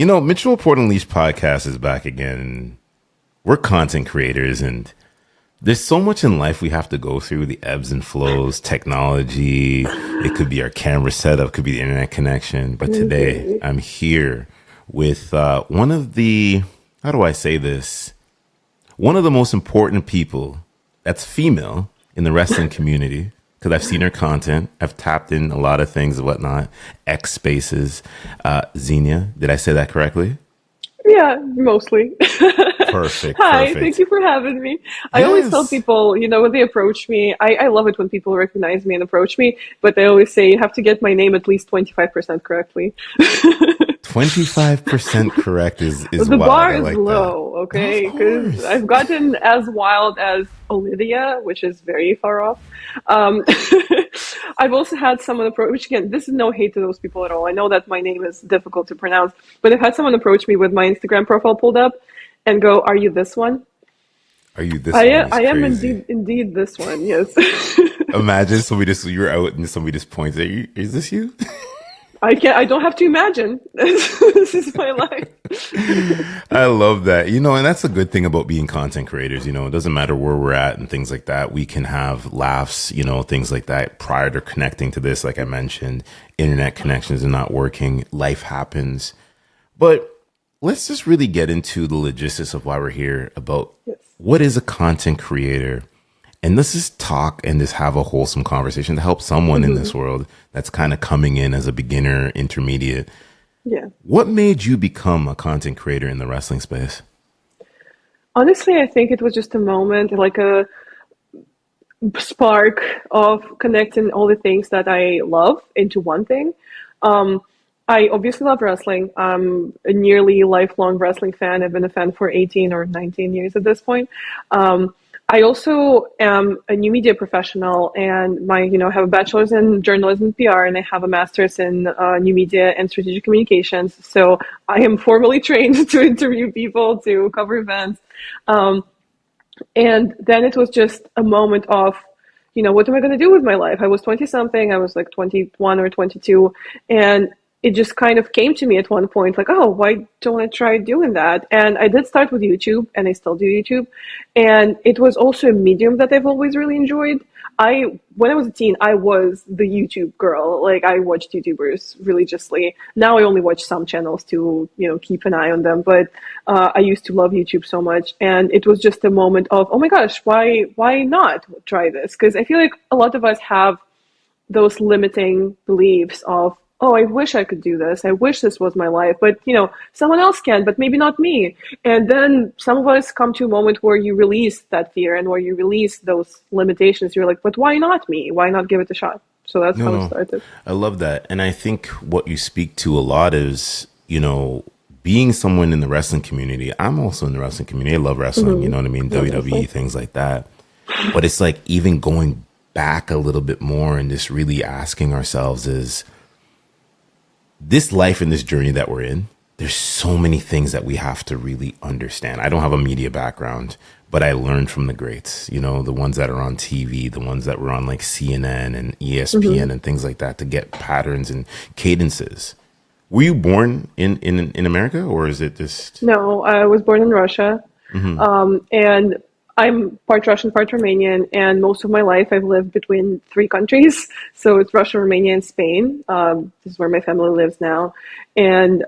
Mitchell Report Unleashed podcast is back again. We're content creators, and there's so much in life we have to go through, the ebbs and flows, technology. It could be our camera setup, could be the internet connection. But today I'm here with one of the, how do I say this? One of the most important people that's female in the wrestling community, because I've seen her content. I've tapped in a lot of things and whatnot. X Spaces. Xenia, did I say that correctly? Yeah, mostly. Perfect. Hi, thank you for having me. I always tell people, when they approach me, I love it when people recognize me and approach me, but they always say you have to get my name at least 25% correctly. 25% correct is the wild. bar is like low, okay? Because I've gotten as wild as Olivia, which is very far off. I've also had someone approach, which again, this is no hate to those people at all. I know that my name is difficult to pronounce, but I've had someone approach me with my Instagram profile pulled up and go, "Are you this one?" Are you this I one? am, I am indeed this one, yes. Imagine you're out and somebody just points at you. Is this you? I don't have to imagine. This is my life. I love that. And that's a good thing about being content creators. It doesn't matter where we're at and things like that. We can have laughs, things like that prior to connecting to this. Like I mentioned, internet connections are not working. Life happens. But let's just really get into the logistics of why we're here about what is a content creator. And let's just talk and just have a wholesome conversation to help someone in this world that's kind of coming in as a beginner, intermediate. Yeah. What made you become a content creator in the wrestling space? Honestly, I think it was just a moment, like a spark of connecting all the things that I love into one thing. I obviously love wrestling. I'm a nearly lifelong wrestling fan. I've been a fan for 18 or 19 years at this point. I also am a new media professional, and I have a bachelor's in journalism and PR, and I have a master's in new media and strategic communications. So I am formally trained to interview people, to cover events. And then it was just a moment of, what am I going to do with my life? I was 20 something. I was like 21 or 22. And it just kind of came to me at one point, like, oh, why don't I try doing that? And I did start with YouTube, and I still do YouTube. And it was also a medium that I've always really enjoyed. When I was a teen, I was the YouTube girl. Like, I watched YouTubers religiously. Now I only watch some channels to, keep an eye on them. But I used to love YouTube so much. And it was just a moment of, oh my gosh, why not try this? Because I feel like a lot of us have those limiting beliefs of, oh, I wish I could do this. I wish this was my life, but someone else can, but maybe not me. And then some of us come to a moment where you release that fear and where you release those limitations. You're like, but why not me? Why not give it a shot? So that's how it started. I love that. And I think what you speak to a lot is, being someone in the wrestling community. I'm also in the wrestling community. I love wrestling, you know what I mean? WWE, things like that. But it's like even going back a little bit more and just really asking ourselves is, this life and this journey that we're in, there's so many things that we have to really understand. I don't have a media background, but I learned from the greats, the ones that are on TV, the ones that were on like CNN and ESPN and things like that, to get patterns and cadences. Were you born in America, or is it just? No, I was born in Russia. And I'm part Russian, part Romanian, and most of my life I've lived between three countries. So it's Russia, Romania, and Spain. This is where my family lives now. And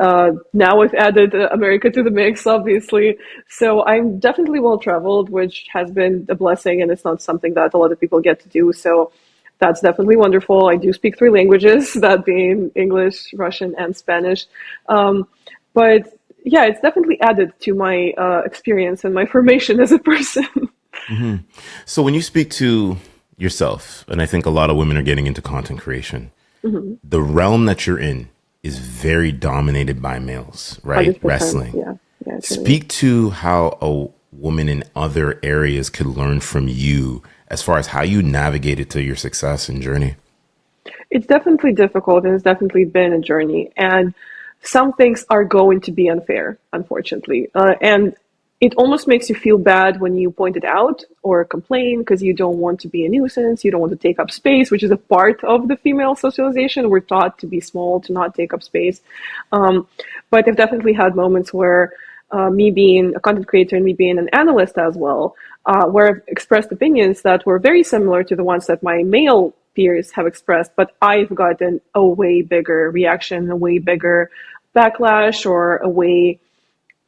now I've added America to the mix, obviously. So I'm definitely well-traveled, which has been a blessing, and it's not something that a lot of people get to do. So that's definitely wonderful. I do speak three languages, that being English, Russian, and Spanish. But yeah, it's definitely added to my experience and my formation as a person. So when you speak to yourself, and I think a lot of women are getting into content creation, the realm that you're in is very dominated by males, right? 100%, Wrestling. Yeah, Speak to how a woman in other areas could learn from you as far as how you navigated to your success and journey. It's definitely difficult, and it's definitely been a journey. And some things are going to be unfair, unfortunately. And it almost makes you feel bad when you point it out or complain because you don't want to be a nuisance, you don't want to take up space, which is a part of the female socialization. We're taught to be small, to not take up space. But I've definitely had moments where me being a content creator and me being an analyst as well, where I've expressed opinions that were very similar to the ones that my male peers have expressed, but I've gotten a way bigger reaction, a way bigger backlash, or a way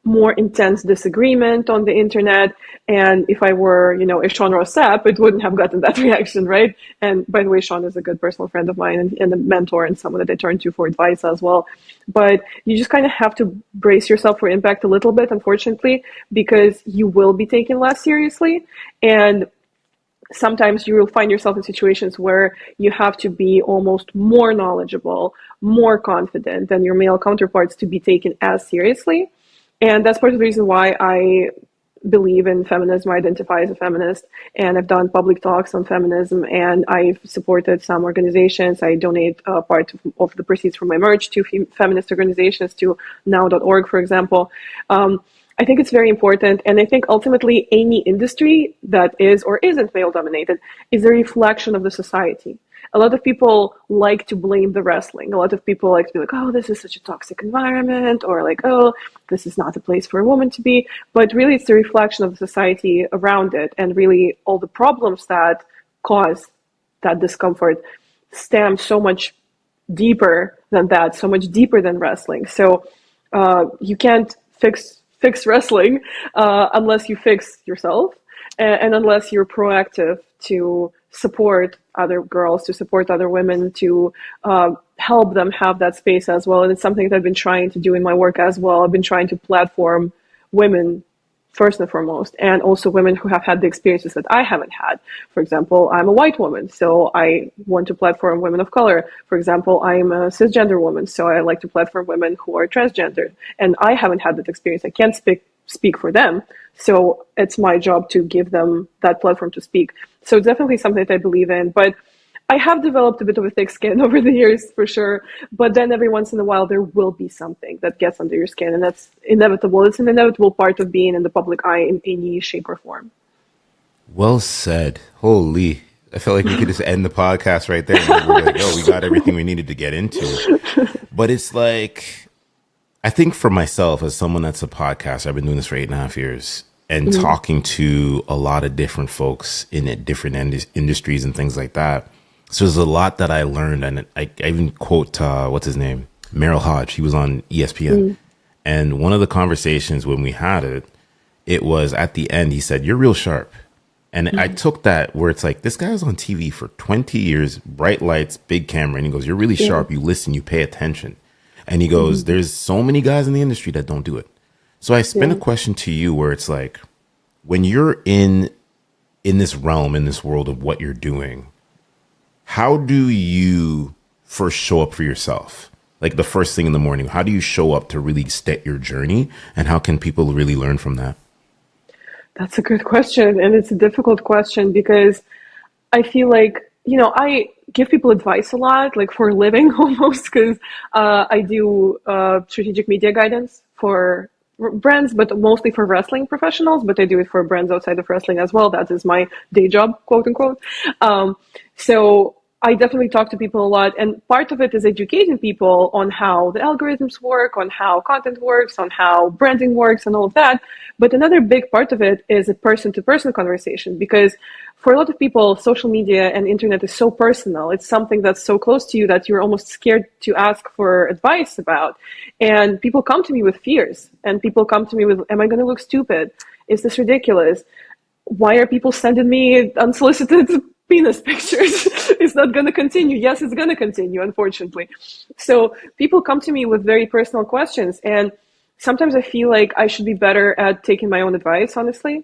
more intense disagreement on the internet. And if I were, a Sean Rossap, it wouldn't have gotten that reaction, right? And by the way, Sean is a good personal friend of mine and a mentor and someone that I turn to for advice as well. But you just kind of have to brace yourself for impact a little bit, unfortunately, because you will be taken less seriously. And sometimes you will find yourself in situations where you have to be almost more knowledgeable, more confident than your male counterparts to be taken as seriously. And that's part of the reason why I believe in feminism, I identify as a feminist, and I've done public talks on feminism, and I've supported some organizations. I donate part of the proceeds from my merch to feminist organizations, to now.org, for example. I think it's very important, and I think ultimately any industry that is or isn't male-dominated is a reflection of the society. A lot of people like to blame the wrestling. A lot of people like to be like, oh, this is such a toxic environment, or like, oh, this is not a place for a woman to be. But really, it's a reflection of the society around it, and really all the problems that cause that discomfort stem so much deeper than that, so much deeper than wrestling. So you can't fix wrestling unless you fix yourself, and unless you're proactive to support other girls, to support other women, to help them have that space as well. And it's something that I've been trying to do in my work as well. I've been trying to platform women first and foremost, and also women who have had the experiences that I haven't had. For example, I'm a white woman, so I want to platform women of color. For example, I'm a cisgender woman, so I like to platform women who are transgender, and I haven't had that experience. I can't speak for them, so it's my job to give them that platform to speak. So it's definitely something that I believe in, but I have developed a bit of a thick skin over the years, for sure. But then every once in a while, there will be something that gets under your skin, and that's inevitable. It's an inevitable part of being in the public eye in any shape or form. Well said. Holy. I felt like we could just end the podcast right there. And we're like, oh, we got everything we needed to get into. But it's like, I think for myself, as someone that's a podcaster, I've been doing this for 8.5 years, and talking to a lot of different folks in different industries and things like that. So there's a lot that I learned, and I even quote, what's his name? Merrill Hodge. He was on ESPN. And one of the conversations when we had it, it was at the end, he said, you're real sharp. And I took that where it's like, this guy was on TV for 20 years, bright lights, big camera. And he goes, you're really sharp. You listen, you pay attention. And he goes, there's so many guys in the industry that don't do it. So I spin a question to you where it's like, when you're in this realm, in this world of what you're doing, how do you first show up for yourself? Like the first thing in the morning, how do you show up to really state your journey? And how can people really learn from that? That's a good question. And it's a difficult question because I feel like, I give people advice a lot, like for a living almost, because I do strategic media guidance for brands, but mostly for wrestling professionals, but I do it for brands outside of wrestling as well. That is my day job, quote unquote. So I definitely talk to people a lot, and part of it is educating people on how the algorithms work, on how content works, on how branding works, and all of that. But another big part of it is a person-to-person conversation, because for a lot of people, social media and internet is so personal. It's something that's so close to you that you're almost scared to ask for advice about. And people come to me with fears, and people come to me with, am I going to look stupid? Is this ridiculous? Why are people sending me unsolicited penis pictures? It's not going to continue. Yes, it's going to continue, unfortunately. So people come to me with very personal questions, and sometimes I feel like I should be better at taking my own advice, honestly,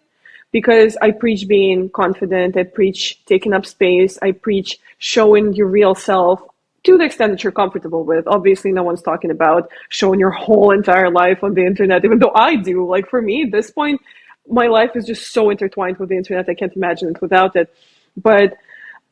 because I preach being confident, I preach taking up space, I preach showing your real self to the extent that you're comfortable with. Obviously, no one's talking about showing your whole entire life on the internet, even though I do. Like for me, at this point, my life is just so intertwined with the internet, I can't imagine it without it. But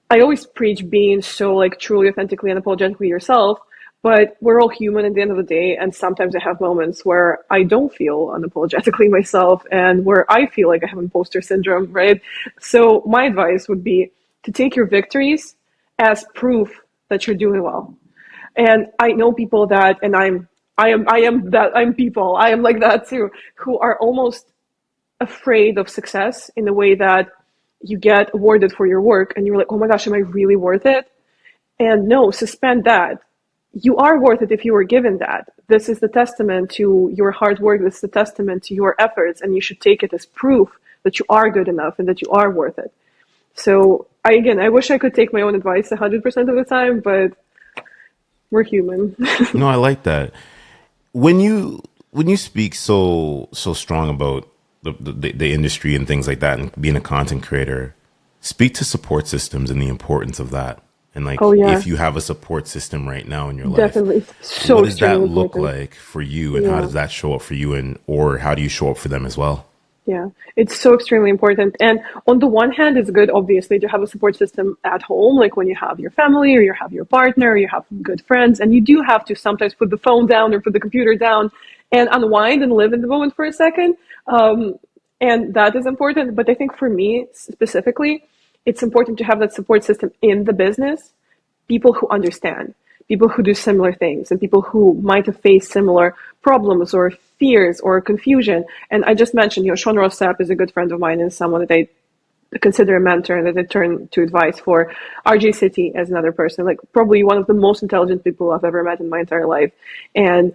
I always preach being so like truly, authentically, and unapologetically yourself. But we're all human at the end of the day, and sometimes I have moments where I don't feel unapologetically myself and where I feel like I have imposter syndrome, right? So my advice would be to take your victories as proof that you're doing well. And I know people that, and I'm people, I am like that too, who are almost afraid of success in the way that you get awarded for your work and you're like, oh my gosh, am I really worth it? And no, suspend that. You are worth it if you were given that. This is the testament to your hard work. This is the testament to your efforts, and you should take it as proof that you are good enough and that you are worth it. So I wish I could take my own advice 100% of the time, but we're human. No, I like that. When you speak so strong about the industry and things like that and being a content creator, speak to support systems and the importance of that. And Oh like yeah, if you have a support system right now in your life, definitely. what So does that extremely look important. like for you and how Yeah. does that show up for you and or how do you show up for them as well? Yeah, it's so extremely important. And on the one hand, it's good, obviously, to have a support system at home, like when you have your family or you have your partner or you have good friends. And you do have to sometimes put the phone down or put the computer down and unwind and live in the moment for a second. And that is important. But I think for me specifically, it's important to have that support system in the business, people who understand, people who do similar things, and people who might have faced similar problems or fears or confusion. And I just mentioned, Sean Ross Sapp is a good friend of mine and someone that I consider a mentor and that I turn to advice for. RJ City as another person, like probably one of the most intelligent people I've ever met in my entire life. And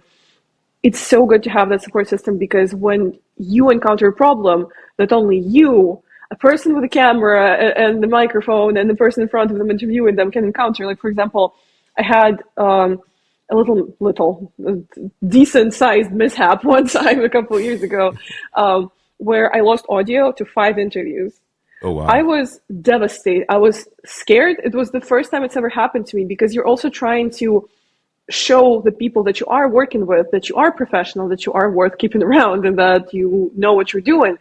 it's so good to have that support system because when you encounter a problem, not only you, a person with a camera and the microphone and the person in front of them interviewing them can encounter. Like, for example, I had a little decent sized mishap one time a couple of years ago where I lost audio to 5 interviews. Oh I wow. was devastated. I was scared. It was the first time it's ever happened to me because you're also trying to show the people that you are working with that you are professional, that you are worth keeping around, and that you know what you're doing.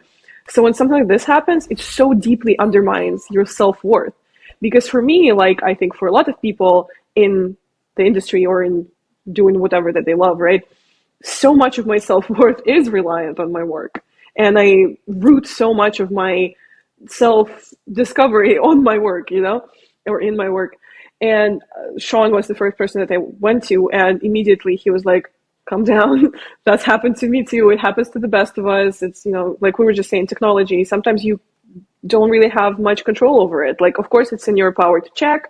So when something like this happens, it so deeply undermines your self-worth. Because for me, like I think for a lot of people in the industry or in doing whatever that they love, right? So much of my self-worth is reliant on my work. And I root so much of my self-discovery on my work, or in my work. And Sean was the first person that I went to, and immediately he was like, calm down. That's happened to me too. It happens to the best of us. It's, like we were just saying, technology. Sometimes you don't really have much control over it. Like, of course, it's in your power to check.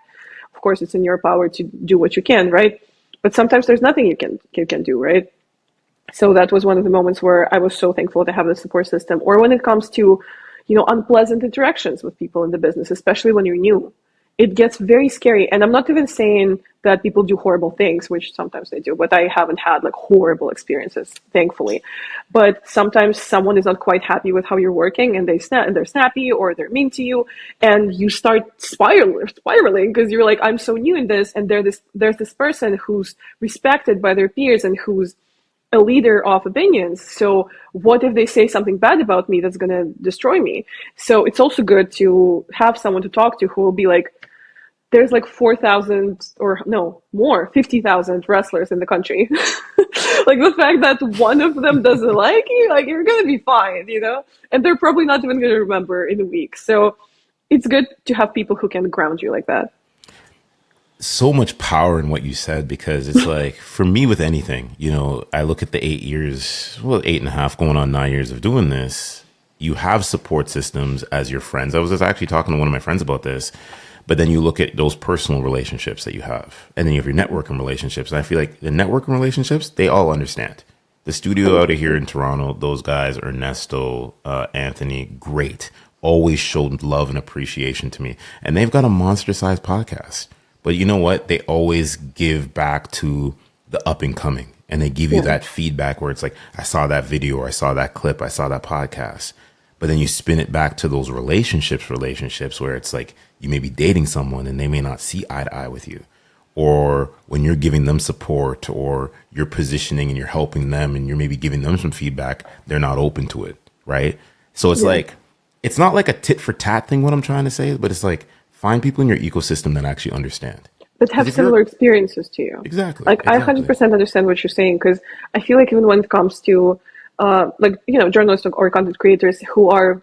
Of course, it's in your power to do what you can, right? But sometimes there's nothing you can do, right? So that was one of the moments where I was so thankful to have the support system. Or when it comes to, unpleasant interactions with people in the business, especially when you're new, it gets very scary. And I'm not even saying that people do horrible things, which sometimes they do, but I haven't had like horrible experiences, thankfully. But sometimes someone is not quite happy with how you're working and they're snappy or they're mean to you and you start spiraling because you're like, I'm so new in this. And there's this person who's respected by their peers and who's a leader of opinions. So what if they say something bad about me that's going to destroy me? So it's also good to have someone to talk to who will be like, there's like 4,000 or no, more, 50,000 wrestlers in the country. Like the fact that one of them doesn't like you, like you're going to be fine. And they're probably not even going to remember in a week. So it's good to have people who can ground you like that. So much power in what you said because it's like for me with anything, I look at the 8 years, well, 8.5 going on 9 years of doing this. You have support systems as your friends. I was just actually talking to one of my friends about this, but then you look at those personal relationships that you have, and then you have your networking relationships. And I feel like the networking relationships, they all understand. The studio out of here in Toronto, those guys, Ernesto, Anthony, great. Always showed love and appreciation to me. And they've got a monster sized podcast. But you know what? They always give back to the up and coming. And they give you Yeah. that feedback where it's like, I saw that video or I saw that clip, I saw that podcast. But then you spin it back to those relationships where it's like you may be dating someone and they may not see eye to eye with you. Or when you're giving them support or you're positioning and you're helping them and you're maybe giving them some feedback, they're not open to it. Right. So it's Yeah. like, it's not like a tit for tat thing, what I'm trying to say, but it's like find people in your ecosystem that actually understand. that Because have if you're similar experiences to you. exactly, Like I exactly. 100% understand what you're saying because I feel like even when it comes to like journalists or content creators who are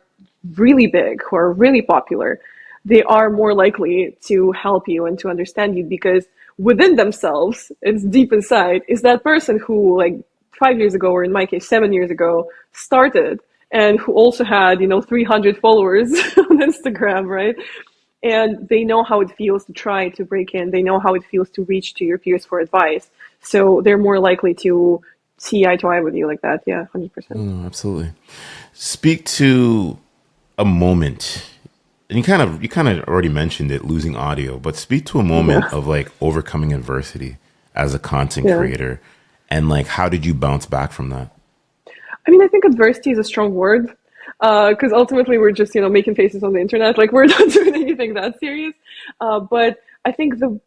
really big, who are really popular, they are more likely to help you and to understand you because within themselves, it's deep inside, is that person who like 5 years ago, or in my case, 7 years ago, started and who also had, 300 followers on Instagram, right? And they know how it feels to try to break in. They know how it feels to reach to your peers for advice. So they're more likely to see eye to eye with you like that. Yeah, 100%. Mm, absolutely. Speak to a moment. And you kind of already mentioned it, losing audio, but speak to a moment Yeah, of like overcoming adversity as a content yeah. creator and like how did you bounce back from that? I mean, I think adversity is a strong word because ultimately we're just, making faces on the internet. Like we're not doing anything that serious. But I think the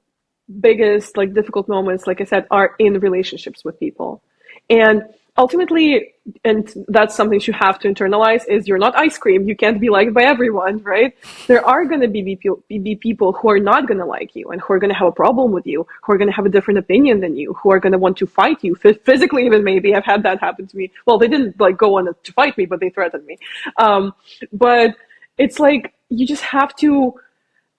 biggest like difficult moments, like I said, are in relationships with people. And ultimately, and that's something you have to internalize, is you're not ice cream. You can't be liked by everyone, right? There are going to be people who are not going to like you and who are going to have a problem with you, who are going to have a different opinion than you, who are going to want to fight you physically, even maybe. I've had that happen to me. Well, they didn't like go on to fight me, but they threatened me. But it's like you just have to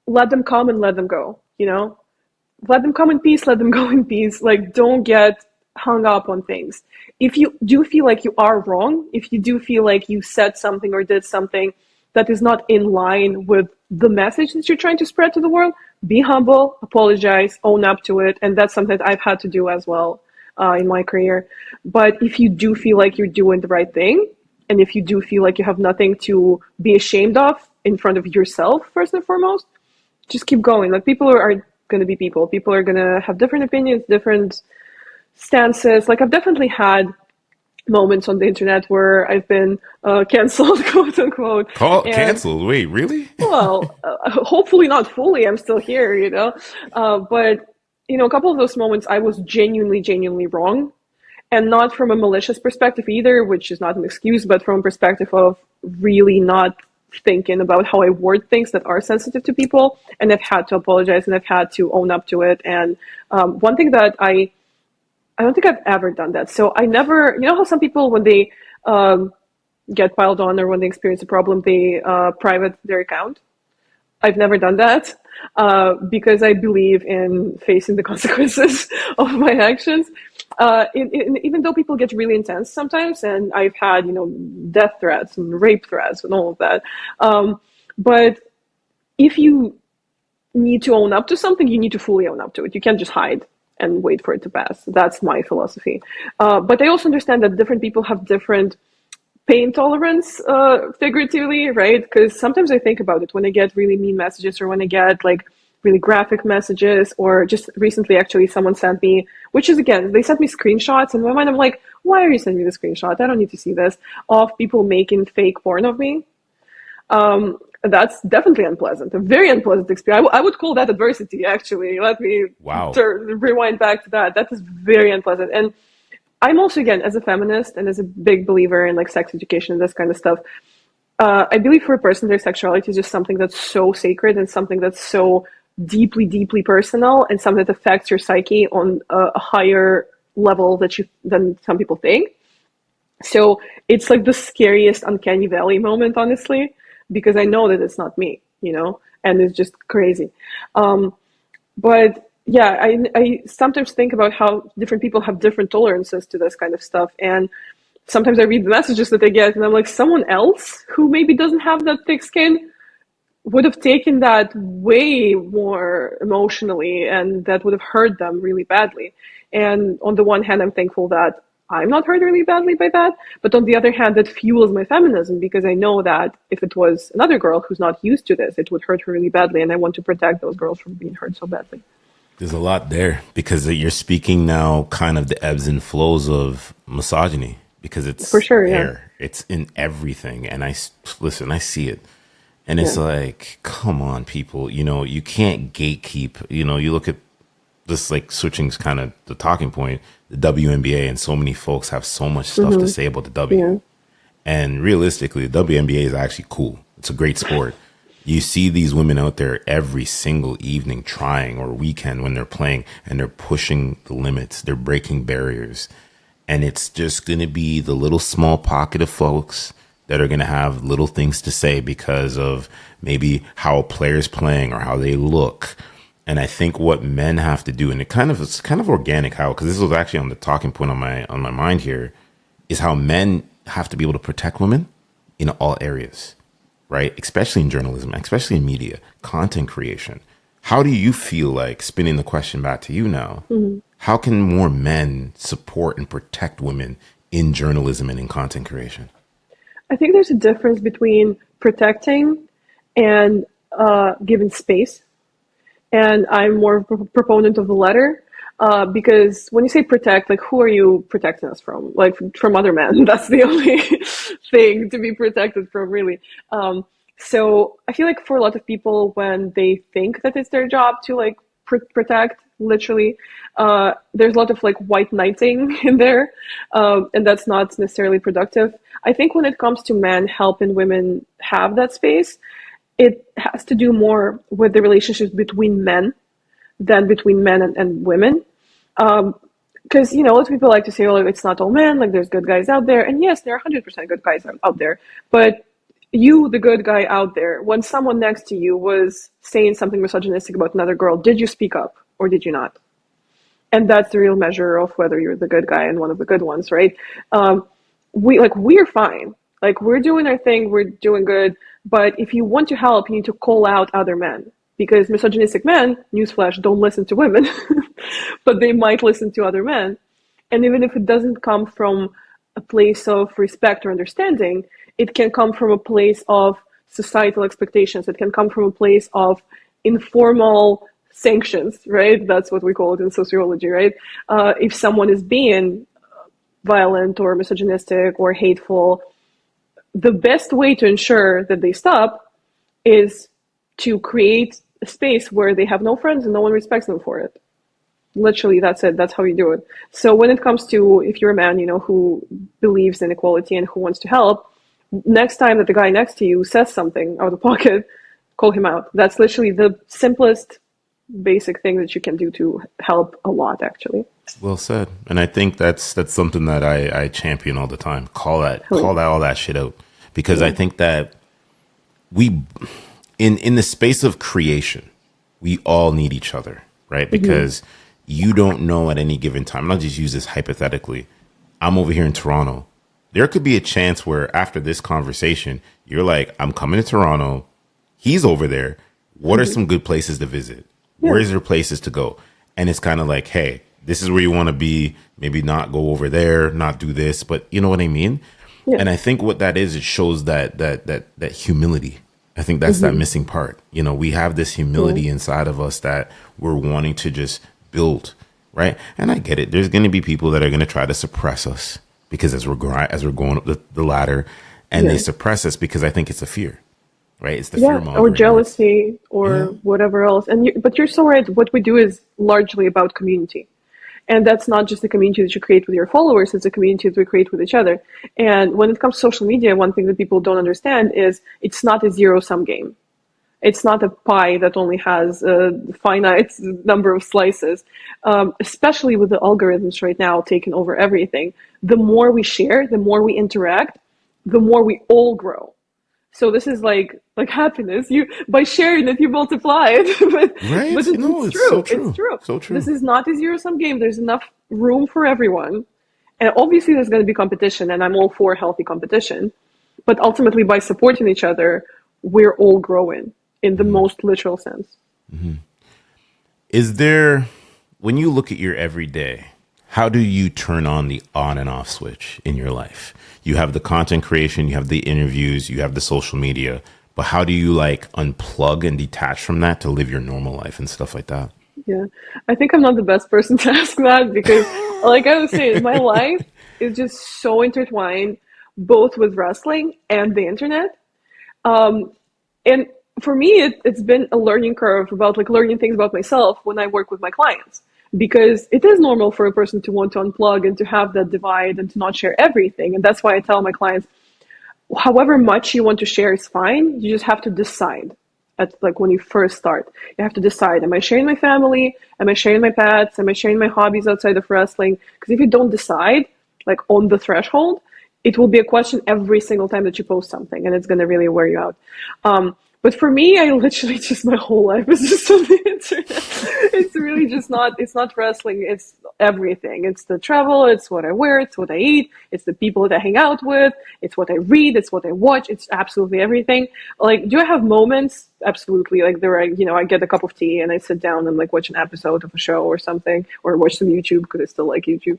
let them come and let them go, let them come in peace, let them go in peace. Like, don't get hung up on things. If you do feel like you are wrong, if you do feel like you said something or did something that is not in line with the message that you're trying to spread to the world, be humble, apologize, own up to it. And that's something that I've had to do as well in my career. But if you do feel like you're doing the right thing, and if you do feel like you have nothing to be ashamed of in front of yourself, first and foremost, just keep going. Like people are going to be people. People are going to have different opinions, different stances. Like I've definitely had moments on the internet where I've been canceled, quote unquote. Call And canceled. Wait, really? well, hopefully not fully. I'm still here, but a couple of those moments I was genuinely, genuinely wrong, and not from a malicious perspective either, which is not an excuse, but from a perspective of really not thinking about how I word things that are sensitive to people. And I've had to apologize and I've had to own up to it. And one thing that I don't think I've ever done that. So I never, how some people, when they get piled on or when they experience a problem, they private their account. I've never done that because I believe in facing the consequences of my actions. Even though people get really intense sometimes, and I've had, death threats and rape threats and all of that. But if you need to own up to something, you need to fully own up to it. You can't just hide and wait for it to pass. That's my philosophy. But I also understand that different people have different pain tolerance, figuratively, right? Because sometimes I think about it when I get really mean messages or when I get like really graphic messages, or just recently, actually, someone sent me, which is again, they sent me screenshots, and in my mind, I'm like, why are you sending me the screenshot? I don't need to see this, of people making fake porn of me. That's definitely unpleasant, a very unpleasant experience. I would call that adversity, actually. Let me Wow. rewind back to that. That is very unpleasant. And I'm also, again, as a feminist and as a big believer in like sex education and this kind of stuff, I believe for a person, their sexuality is just something that's so sacred and something that's so deeply, deeply personal and something that affects your psyche on a higher level than some people think. So it's like the scariest uncanny valley moment, honestly, because I know that it's not me, and it's just crazy. But yeah, I sometimes think about how different people have different tolerances to this kind of stuff. And sometimes I read the messages that I get and I'm like, someone else who maybe doesn't have that thick skin would have taken that way more emotionally and that would have hurt them really badly. And on the one hand, I'm thankful that I'm not hurt really badly by that. But on the other hand, that fuels my feminism because I know that if it was another girl who's not used to this, it would hurt her really badly. And I want to protect those girls from being hurt so badly. There's a lot there because you're speaking now kind of the ebbs and flows of misogyny because For it's sure, yeah. there. It's in everything. And listen, I see it. And it's Yeah. like, come on, people, you can't gatekeep, you look at this, like switching kind of the talking point, the WNBA, and so many folks have so much stuff to say about the W. Yeah. And realistically, the WNBA is actually cool. It's a great sport. You see these women out there every single evening trying, or weekend when they're playing, and they're pushing the limits, they're breaking barriers. And it's just going to be the little small pocket of folks that are going to have little things to say because of maybe how a player's playing or how they look. And I think what men have to do, and it's kind of organic how, because this was actually on the talking point on my mind here, is how men have to be able to protect women in all areas, right? Especially in journalism, especially in media, content creation. How do you feel like, spinning the question back to you now, how can more men support and protect women in journalism and in content creation? I think there's a difference between protecting and giving space. And I'm more of a proponent of the latter, because when you say protect, like, who are you protecting us from? Like, from other men. That's the only thing to be protected from, really. So I feel like for a lot of people, when they think that it's their job to like protect, literally, there's a lot of like white knighting in there, and that's not necessarily productive. I think when it comes to men helping women have that space, it has to do more with the relationships between men than between men and women. Because, you know, a lot of people like to say, oh, it's not all men, like there's good guys out there. And yes, there are 100% good guys out there. But you, the good guy out there, when someone next to you was saying something misogynistic about another girl, did you speak up or did you not? And that's the real measure of whether you're the good guy and one of the good ones, right? We're fine. Like, we're doing our thing, we're doing good. But if you want to help, you need to call out other men, because misogynistic men, newsflash, don't listen to women, but they might listen to other men. And even if it doesn't come from a place of respect or understanding, it can come from a place of societal expectations. It can come from a place of informal sanctions, right? That's what we call it in sociology, right? If someone is being violent or misogynistic or hateful, the best way to ensure that they stop is to create a space where they have no friends and no one respects them for it. Literally, that's it. That's how you do it. So when it comes to, if you're a man, you know, who believes in equality and who wants to help, next time that the guy next to you says something out of pocket, call him out. That's literally the simplest, basic thing that you can do to help a lot, actually. Well said. And I think that's something that I champion all the time. Call all that shit out. Because I think that we, in the space of creation, we all need each other, right? Because you don't know at any given time. I'll just use this hypothetically. I'm over here in Toronto. There could be a chance where after this conversation, you're like, I'm coming to Toronto. He's over there. What are some good places to visit? Where is there places to go? And it's kind of like, hey, this is where you want to be. Maybe not go over there, not do this, but you know what I mean? Yeah. And I think what that is, it shows that humility. I think that's that missing part. You know, we have this humility inside of us that we're wanting to just build, right? And I get it. There's going to be people that are going to try to suppress us because as we're going up the ladder, and they suppress us because I think it's a fear, right? It's the fear mongering, or jealousy or whatever else. But you're so right. What we do is largely about community. And that's not just the community that you create with your followers, it's a community that we create with each other. And when it comes to social media, one thing that people don't understand is it's not a zero-sum game. It's not a pie that only has a finite number of slices, especially with the algorithms right now taking over everything. The more we share, the more we interact, the more we all grow. So this is like happiness. You, by sharing it, you multiply it. but it's true. So true. It's true. So true. This is not a zero-sum game. There's enough room for everyone. And obviously there's going to be competition, and I'm all for healthy competition. But ultimately, by supporting each other, we're all growing in the most literal sense. Is there, when you look at your everyday, how do you turn on the on and off switch in your life? You have the content creation, you have the interviews, you have the social media, but how do you like unplug and detach from that to live your normal life and stuff like that? Yeah, I think I'm not the best person to ask that because, like I was saying, my life is just so intertwined, both with wrestling and the internet. And for me, it's been a learning curve about like learning things about myself when I work with my clients. Because it is normal for a person to want to unplug and to have that divide and to not share everything. And that's why I tell my clients, however much you want to share is fine. You just have to decide. at like when you first start. You have to decide, am I sharing my family? Am I sharing my pets? Am I sharing my hobbies outside of wrestling? Because if you don't decide, like on the threshold, it will be a question every single time that you post something, and it's going to really wear you out. But for me, I literally just my whole life is just on the internet. It's really just not. It's not wrestling. It's everything. It's the travel. It's what I wear. It's what I eat. It's the people that I hang out with. It's what I read. It's what I watch. It's absolutely everything. Like, do I have moments? Absolutely. Like there are, I get a cup of tea and I sit down and like watch an episode of a show or something, or watch some YouTube because I still like YouTube.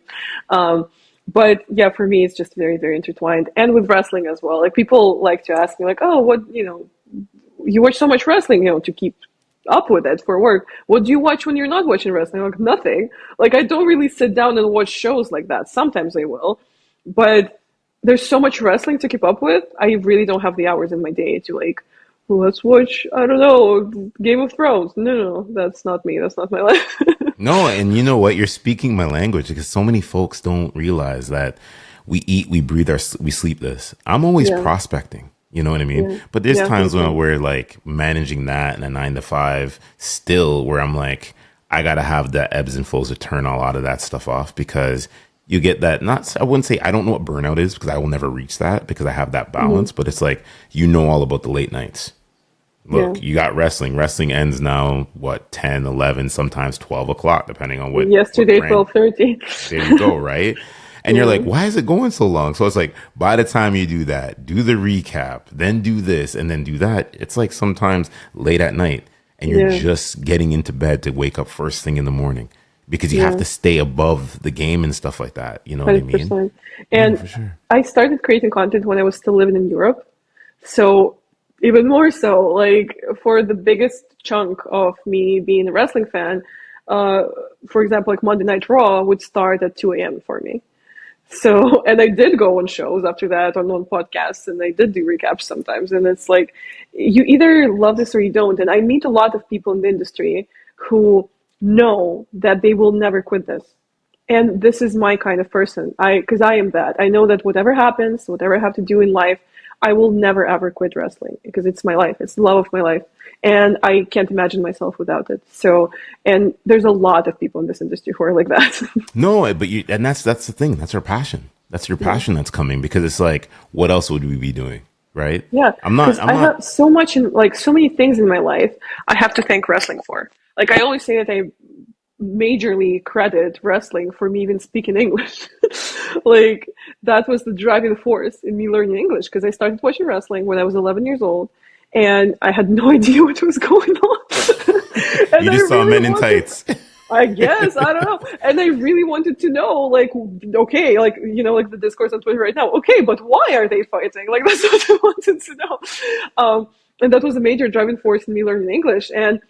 But yeah, for me, it's just very, very intertwined. And with wrestling as well. Like people like to ask me like, oh, what, you watch so much wrestling, to keep up with it for work. What do you watch when you're not watching wrestling? Like nothing. Like I don't really sit down and watch shows like that. Sometimes I will, but there's so much wrestling to keep up with. I really don't have the hours in my day to like, well, let's watch, I don't know, Game of Thrones. No, that's not me. That's not my life. No, and you know what? You're speaking my language because so many folks don't realize that we eat, we breathe, we sleep this. I'm always Yeah. prospecting. You know what I mean? Yeah. But there's Yeah, times thank when you. we're like managing that in a 9 to 5 still where I'm like, I got to have the ebbs and flows to turn a lot of that stuff off because you get that. Not, I wouldn't say I don't know what burnout is because I will never reach that because I have that Hmm. balance, but it's like, all about the late nights. Yeah. Look, you got wrestling. Wrestling ends now, what, 10, 11, sometimes 12 o'clock, depending on what Yesterday, brand. 12:30. There you go, right? And you're Yeah. like, why is it going so long? So it's like, by the time you do that, do the recap, then do this, and then do that, it's like sometimes late at night, and you're Yeah. just getting into bed to wake up first thing in the morning because you have Yeah. to stay above the game and stuff like that. You know what I mean? 100%. Yeah, And for sure. I started creating content when I was still living in Europe. So even more so, like for the biggest chunk of me being a wrestling fan, uh, for example, like Monday Night Raw would start at 2 a.m. for me. So, and I did go on shows after that on podcasts and I did do recaps sometimes. And it's like, you either love this or you don't. And I meet a lot of people in the industry who know that they will never quit this. And this is my kind of person. Because I am that. I know that whatever happens, whatever I have to do in life, I will never ever quit wrestling because it's my life. It's the love of my life. And I can't imagine myself without it. So, and there's a lot of people in this industry who are like that. No, but and that's the thing. That's our passion. That's your Yeah. passion that's coming because it's like, what else would we be doing? Right? Yeah, I'm not, because I'm I not, have so much in like so many things in my life I have to thank wrestling for. Like I always say that I majorly credit wrestling for me even speaking English. Like that was the driving force in me learning English because I started watching wrestling when I was 11 years old and I had no idea what was going on. And you I just saw really men in wanted tights. I guess, I don't know. And I really wanted to know, like, okay, like, like the discourse on Twitter right now. Okay, but why are they fighting? Like, that's what I wanted to know. And that was a major driving force in me learning English. And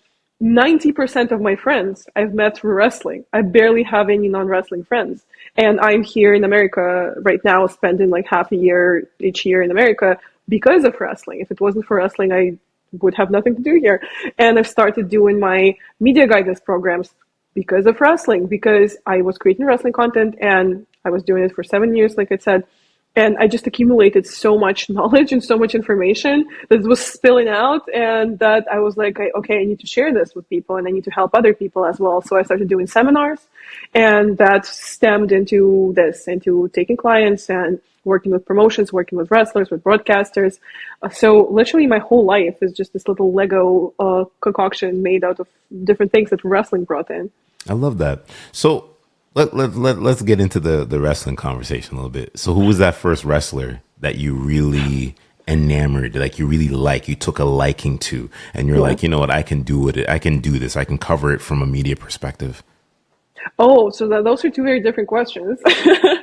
90% of my friends I've met through wrestling. I barely have any non-wrestling friends. And I'm here in America right now, spending like half a year each year in America because of wrestling. If it wasn't for wrestling, I would have nothing to do here. And I've started doing my media guidance programs because of wrestling, because I was creating wrestling content and I was doing it for 7 years, like I said. And I just accumulated so much knowledge and so much information that was spilling out, and that I was like, okay, I need to share this with people and I need to help other people as well. So I started doing seminars, and that stemmed into this, into taking clients and working with promotions, working with wrestlers, with broadcasters. So literally my whole life is just this little Lego concoction made out of different things that wrestling brought in. I love that. So let's get into the wrestling conversation a little bit. So who was that first wrestler that you really enamored, like you really like, you took a liking to, and you're Yeah. like, you know what, I can do it. I can do this. I can cover it from a media perspective. Oh, so those are two very different questions. I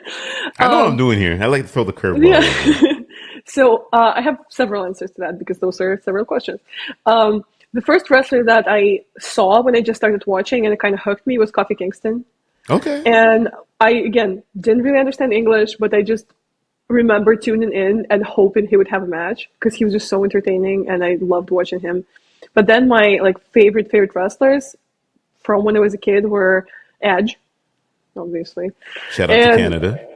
know what I'm doing here. I like to throw the curveball a Yeah. little bit. So I have several answers to that because those are several questions. The first wrestler that I saw when I just started watching and it kind of hooked me was Kofi Kingston. Okay. And I, again, didn't really understand English, but I just remember tuning in and hoping he would have a match because he was just so entertaining and I loved watching him. But then my like favorite wrestlers from when I was a kid were Edge, obviously, Shout out to and Canada.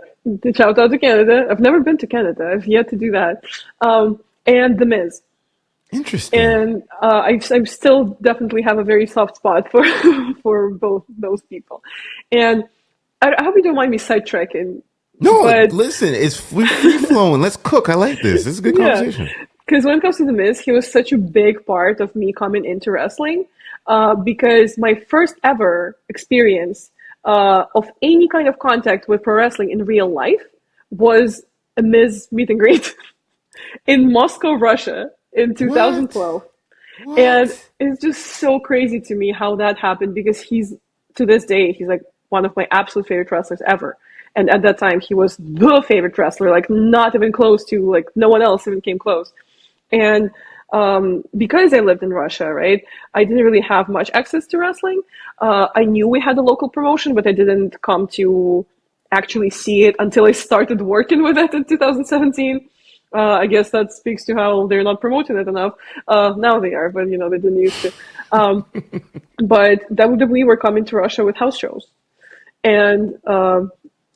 shout out to Canada. I've never been to Canada. I've yet to do that. And The Miz. Interesting. And I still definitely have a very soft spot for for both those people. And I hope you don't mind me sidetracking, No, but listen, it's free flowing. Let's cook. I like this. This is a good yeah, conversation. because when it comes to The Miz, he was such a big part of me coming into wrestling. Because my first ever experience of any kind of contact with pro wrestling in real life was a Miz meet and greet in Moscow, Russia in What? 2012. And What? it's just so crazy to me how that happened because he's, to this day, he's like one of my absolute favorite wrestlers ever. And at that time, he was the favorite wrestler, like not even close to, like no one else even came close. And because I lived in Russia, right, I didn't really have much access to wrestling. I knew we had a local promotion, but I didn't come to actually see it until I started working with it in 2017. I guess that speaks to how they're not promoting it enough. Now they are, but you know they didn't used to. Um, but WWE were coming to Russia with house shows, and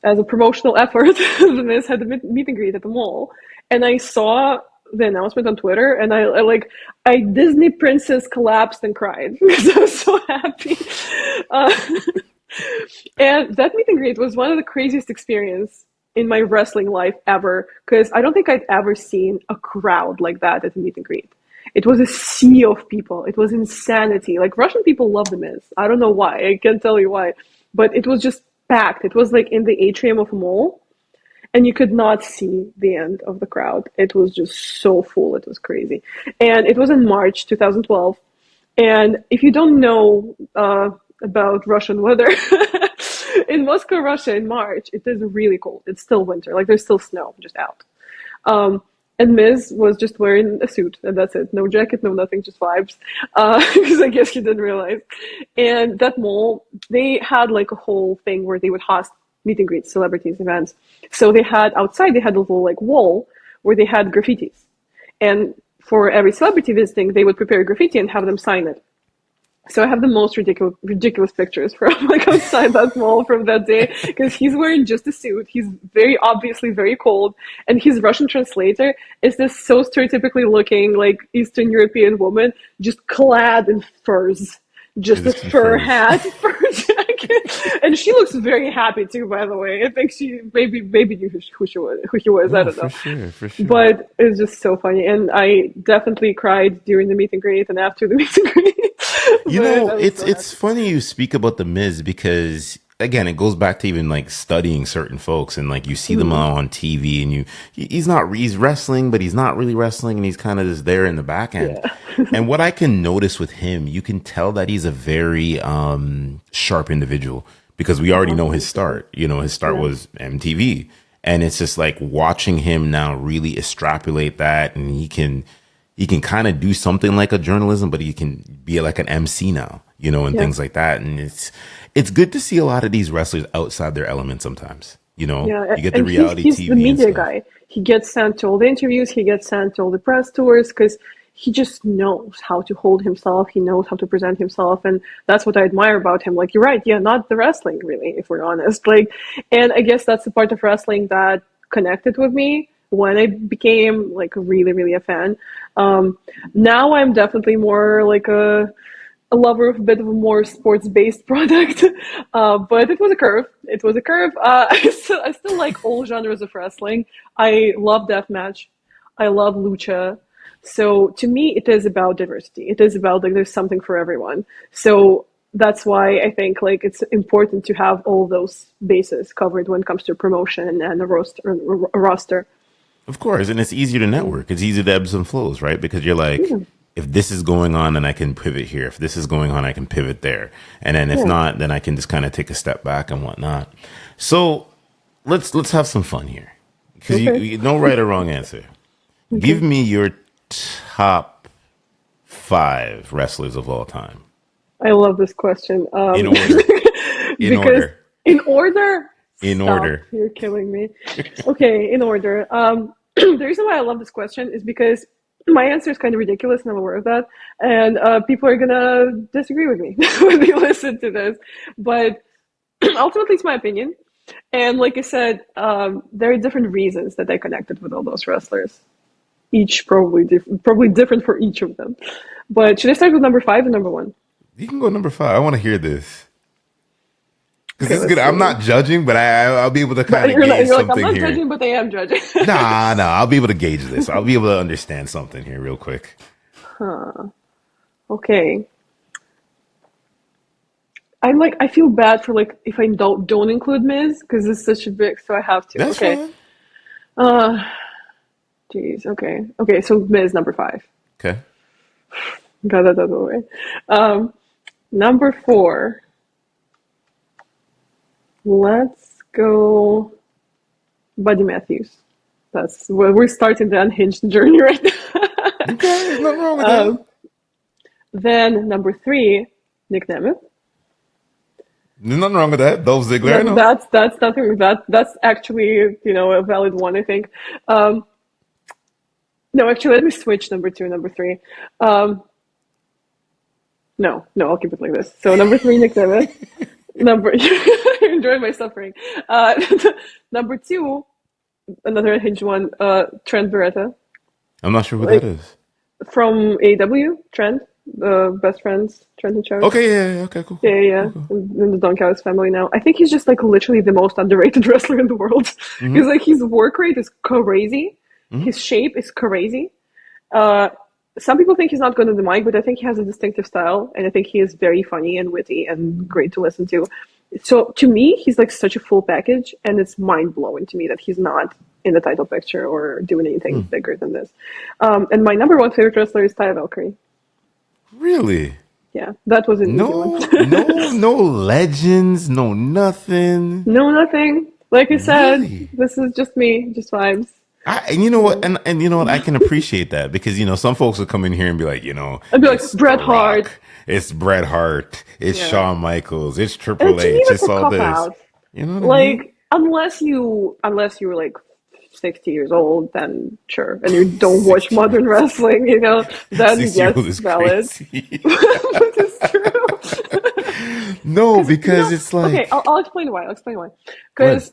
as a promotional effort, the Miz had the meet and greet at the mall, and I saw the announcement on Twitter, and I Disney princess collapsed and cried because I was so happy. Uh, and that meet and greet was one of the craziest experience in my wrestling life ever because I don't think I'd ever seen a crowd like that at a meet and greet. It was a sea of people. It was insanity. Like Russian people love the Miz. I don't know why. I can't tell you why, but it was just packed. It was like in the atrium of a mall, and you could not see the end of the crowd. It was just so full. It was crazy, and it was in March 2012. And if you don't know about Russian weather, in Moscow, Russia, in March, it is really cold. It's still winter. Like there's still snow just out. Um, and Miz was just wearing a suit, and that's it. No jacket, no nothing, just vibes. Because I guess he didn't realize. And that mall, they had like a whole thing where they would host meet and greets, celebrities, events. So they had outside, they had a little like wall where they had graffitis. And for every celebrity visiting, they would prepare a graffiti and have them sign it. So I have the most ridiculous pictures from like outside that mall from that day because he's wearing just a suit. He's very obviously very cold, and his Russian translator is this so stereotypically looking like Eastern European woman, just clad in furs, just a Just in fur furs. hat, fur jacket, and she looks very happy too. By the way, I think she maybe knew who she was. I No, don't for know, sure, for sure. but it's just so funny, and I definitely cried during the meet and greet and after the meet and greet. You But know, I was it's so it's happy. funny you speak about the Miz because again, it goes back to even like studying certain folks and like you see them Mhm. on TV and he's wrestling, but he's not really wrestling and he's kind of just there in the back end. Yeah. And what I can notice with him, you can tell that he's a very sharp individual because we already know his 100%. start. You know, his start Yeah. was MTV. And it's just like watching him now really extrapolate that and he can kind of do something like a journalism, but he can be like an MC now, you know, and Yeah. things like that. And it's good to see a lot of these wrestlers outside their element sometimes. You know, Yeah. you get the And he's reality he's the TV and media stuff. guy. He gets sent to all the interviews, he gets sent to all the press tours because he just knows how to hold himself. He knows how to present himself. And that's what I admire about him. Like, you're right. Yeah, not the wrestling, really, if we're honest. Like, and I guess that's the part of wrestling that connected with me when I became like really, really a fan. Um, Now I'm definitely more like a lover of a bit of a more sports based product. But it was a curve. It was a curve. I still like all genres of wrestling. I love deathmatch. I love lucha. So to me, it is about diversity. It is about like there's something for everyone. So that's why I think like it's important to have all those bases covered when it comes to promotion and a roster. Of course. And it's easier to Yeah. network. It's easier to ebbs and flows, right? Because you're like, Yeah. if this is going on, then I can pivot here. If this is going on, I can pivot there. And then if Yeah. not, then I can just kind of take a step back and whatnot. So let's have some fun here. Because Okay. no right or wrong answer. Okay. Give me your top five wrestlers of all time I love this question. in order. In Because order. in order, In stop, order. you're killing me. Okay, in order. The reason why I love this question is because my answer is kind of ridiculous, and I'm aware of that. And people are gonna disagree with me when they listen to this. But ultimately, it's my opinion. And like I said, there are different reasons that I connected with all those wrestlers. each probably different for each of them. But should I start with number 5 and number 1? You can go number 5. I want to hear this because Okay, this is good. let's I'm see. not judging, but I'll be able to But kind of gauge you're like, I'm something not here. judging, but I am judging. Nah, I'll be able to gauge this. I'll be able to understand something here real quick. Okay. I feel bad for like if I don't include Miz because it's such a big, so I have to. That's Okay. fine. Jeez. Okay. Okay. So Miz number 5. Okay. Got that out of the way. Number 4. Let's go Buddy Matthews. That's where we're starting the unhinged journey right now. Okay, there's nothing wrong with that. Then number 3, Nick Nemeth. There's nothing wrong with that. Dolph Ziggler, I know. That's nothing. That's actually a valid one, I think. No, actually, let me switch number 2 and number 3. No, I'll keep it like this. So number 3, Nick Nemeth. You're enjoying my suffering. Number 2, another unhinged one. Trent Beretta I'm not sure who that is. from AEW. Trent, the best friends. Trent and Chow. Okay, yeah, okay, cool. Yeah. In the Don Callis family now. I think he's just like literally the most underrated wrestler in the world. Because like his work rate is crazy. His shape is crazy. Some people think he's not good on the mic, but I think he has a distinctive style, and I think he is very funny and witty and great to listen to. So to me, he's like such a full package, and it's mind blowing to me that he's not in the title picture or doing anything bigger than this. And my number 1 favorite wrestler is Taya Valkyrie. Really? Yeah, that was an easy No, one. no legends, no nothing. No, nothing. Like I said, Really? this is just me, just vibes. And you know what? And you know what? I can appreciate that because some folks will come in here and be like, I'd be like, it's Bret The Hart. Rock, it's Bret Hart, it's Yeah. Shawn Michaels, it's And Triple to me, H, that's it's a all cop this. out. You know what I mean? Like, unless you were like 60 years old, then sure, and you don't watch 60 modern wrestling, then 60-year-old yes, is valid. crazy. But it's true. No, because it's Okay, like, I'll explain why. go ahead. Because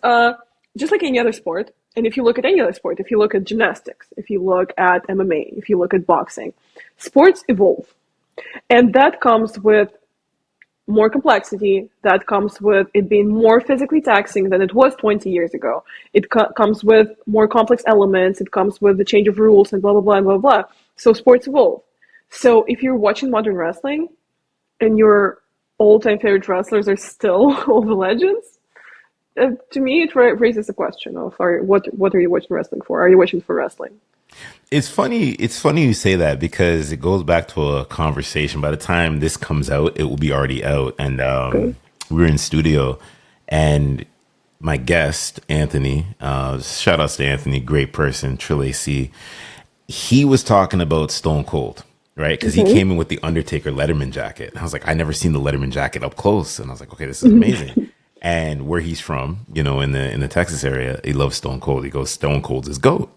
just like any other sport, and if you look at any other sport, if you look at gymnastics, if you look at MMA, if you look at boxing, sports evolve. And that comes with more complexity, that comes with it being more physically taxing than it was 20 years ago. It comes with more complex elements, it comes with the change of rules and blah, blah, blah, and blah, blah. So sports evolve. So if you're watching modern wrestling and your all-time favorite wrestlers are still all the legends, to me it raises the question of what are you watching wrestling for? Are you watching for wrestling? It's funny. It's funny you say that because it goes back to a conversation. By the time this comes out, it will be already out. And Okay. we were in studio, and my guest Anthony, shout outs to Anthony, great person, Trill AC. He was talking about Stone Cold, right? Because he came in with the Undertaker Letterman jacket. And I was like, I never seen the Letterman jacket up close, and I was like, okay, this is amazing. And where he's from, in the Texas area, he loves Stone Cold. He goes, Stone Cold's his GOAT.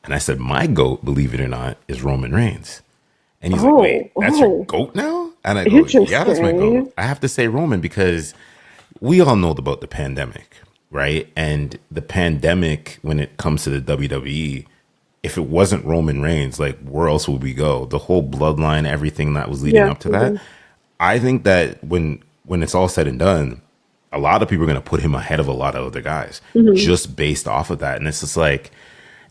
And I said, my GOAT, believe it or not, is Roman Reigns. And he's like, wait, that's your GOAT now? And I go, yeah, that's my Interesting. GOAT. I have to say Roman because we all know about the pandemic, right? And the pandemic, when it comes to the WWE, if it wasn't Roman Reigns, like where else would we go? The whole bloodline, everything that was leading Yeah. up to that. I think that when it's all said and done, a lot of people are going to put him ahead of a lot of other guys just based off of that. And it's just like,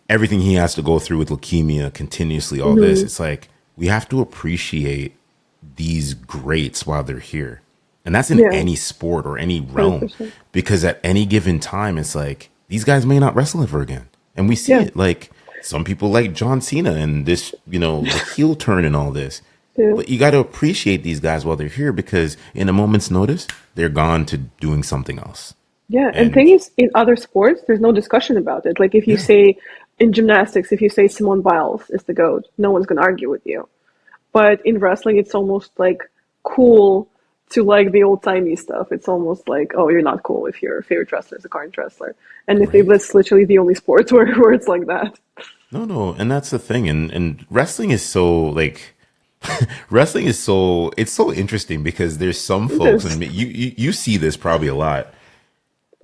everything he has to go through with leukemia continuously, all this, it's like we have to appreciate these greats while they're here. And that's in Yeah. any sport or any realm 100%. because at any given time, it's like these guys may not wrestle ever again. And we see Yeah. it. Like some people like John Cena and this, the heel turn and all this. Yeah. But you got to appreciate these guys while they're here because in a moment's notice, they're gone to doing something else. Yeah, and And thing is, in other sports, there's no discussion about it. Like if you say in gymnastics, if you say Simone Biles is the GOAT, no one's gonna argue with you. But in wrestling, it's almost like cool to like the old timey stuff. It's almost like, oh, you're not cool if your favorite wrestler is a current wrestler. And I think right. that's literally the only sport where it's like that. No, and that's the thing. And wrestling is so like wrestling is it's so interesting because there's some folks is. and you see this probably a lot.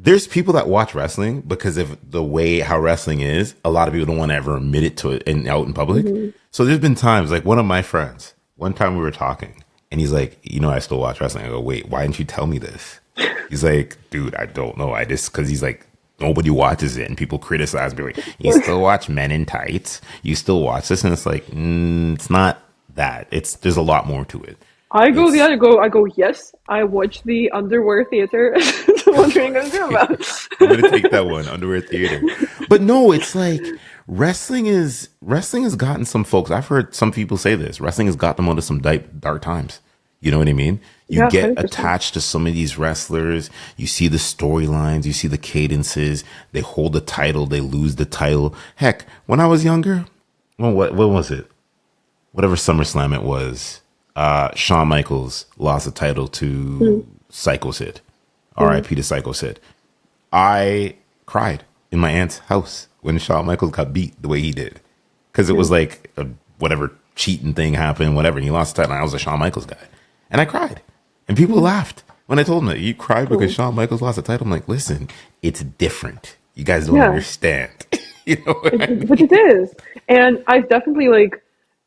there's people that watch wrestling because of the way how wrestling is. A lot of people don't want to ever admit it to it out in public. Hmm. So there's been times like one of my friends, one time we were talking and he's like, I still watch wrestling. I go, wait, why didn't you tell me this? He's like, dude, I don't know. I just, cause he's like, nobody watches it and people criticize me. Like, you still watch Men in Tights? You still watch this? And it's like, it's not that. There's a lot more to it. I go the It's other go. I go. Yes, I watch the underwear theater. Wondering what I'm talking about. I'm gonna take that one, underwear theater. But no, it's like wrestling has gotten some folks. I've heard some people say this. Wrestling has got them onto some dark times. You know what I mean? You Yeah, get 100%. attached to some of these wrestlers. You see the storylines. You see the cadences. They hold the title. They lose the title. Heck, when I was younger, well, what was it? Whatever SummerSlam it was, Shawn Michaels lost the title to Psycho Sid. Mm. R.I.P. to Psycho Sid. I cried in my aunt's house when Shawn Michaels got beat the way he did. Because it was Mm. like whatever cheating thing happened, whatever, and he lost the title, and I was a Shawn Michaels guy. And I cried. And people laughed when I told them that you cried because Cool. Shawn Michaels lost the title. I'm like, listen, it's different. You guys don't Yeah, understand. You know what I but mean? it is, and I've definitely like,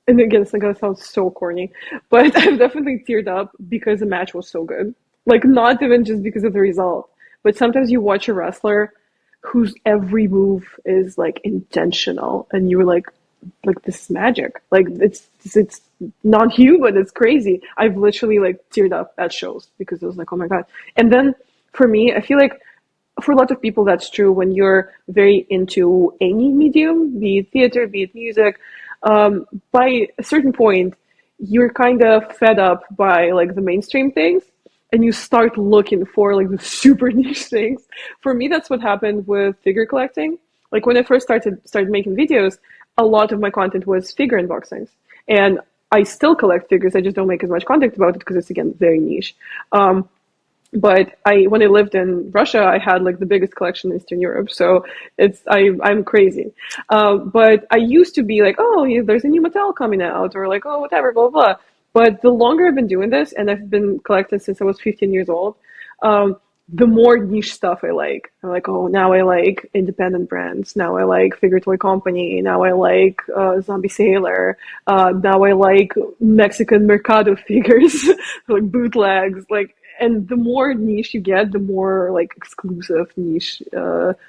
and again, it's gonna sound so corny, but I've definitely teared up because the match was so good. Like, not even just because of the result, but sometimes you watch a wrestler whose every move is like intentional, and you were like this is magic. Like it's not human. It's crazy. I've literally like teared up at shows because it was like, oh my god. And then for me, I feel like for a lot of people that's true when you're very into any medium, be it theater, be it music. By a certain point, you're kind of fed up by like the mainstream things, and you start looking for like the super niche things. For me, that's what happened with figure collecting. Like when I first started making videos, a lot of my content was figure unboxings, and I still collect figures. I just don't make as much content about it because it's again very niche. But when I lived in Russia, I had like the biggest collection in Eastern Europe. So I'm crazy. But I used to be like, oh, yeah, there's a new Mattel coming out, or like, oh, whatever, blah, blah, blah. But the longer I've been doing this, and I've been collecting since I was 15 years old, the more niche stuff I like. I'm like, oh, now I like independent brands. Now I like Figure Toy Company. Now I like Zombie Sailor. Now I like Mexican Mercado figures, like bootlegs. Like, and the more niche you get, the more like exclusive niche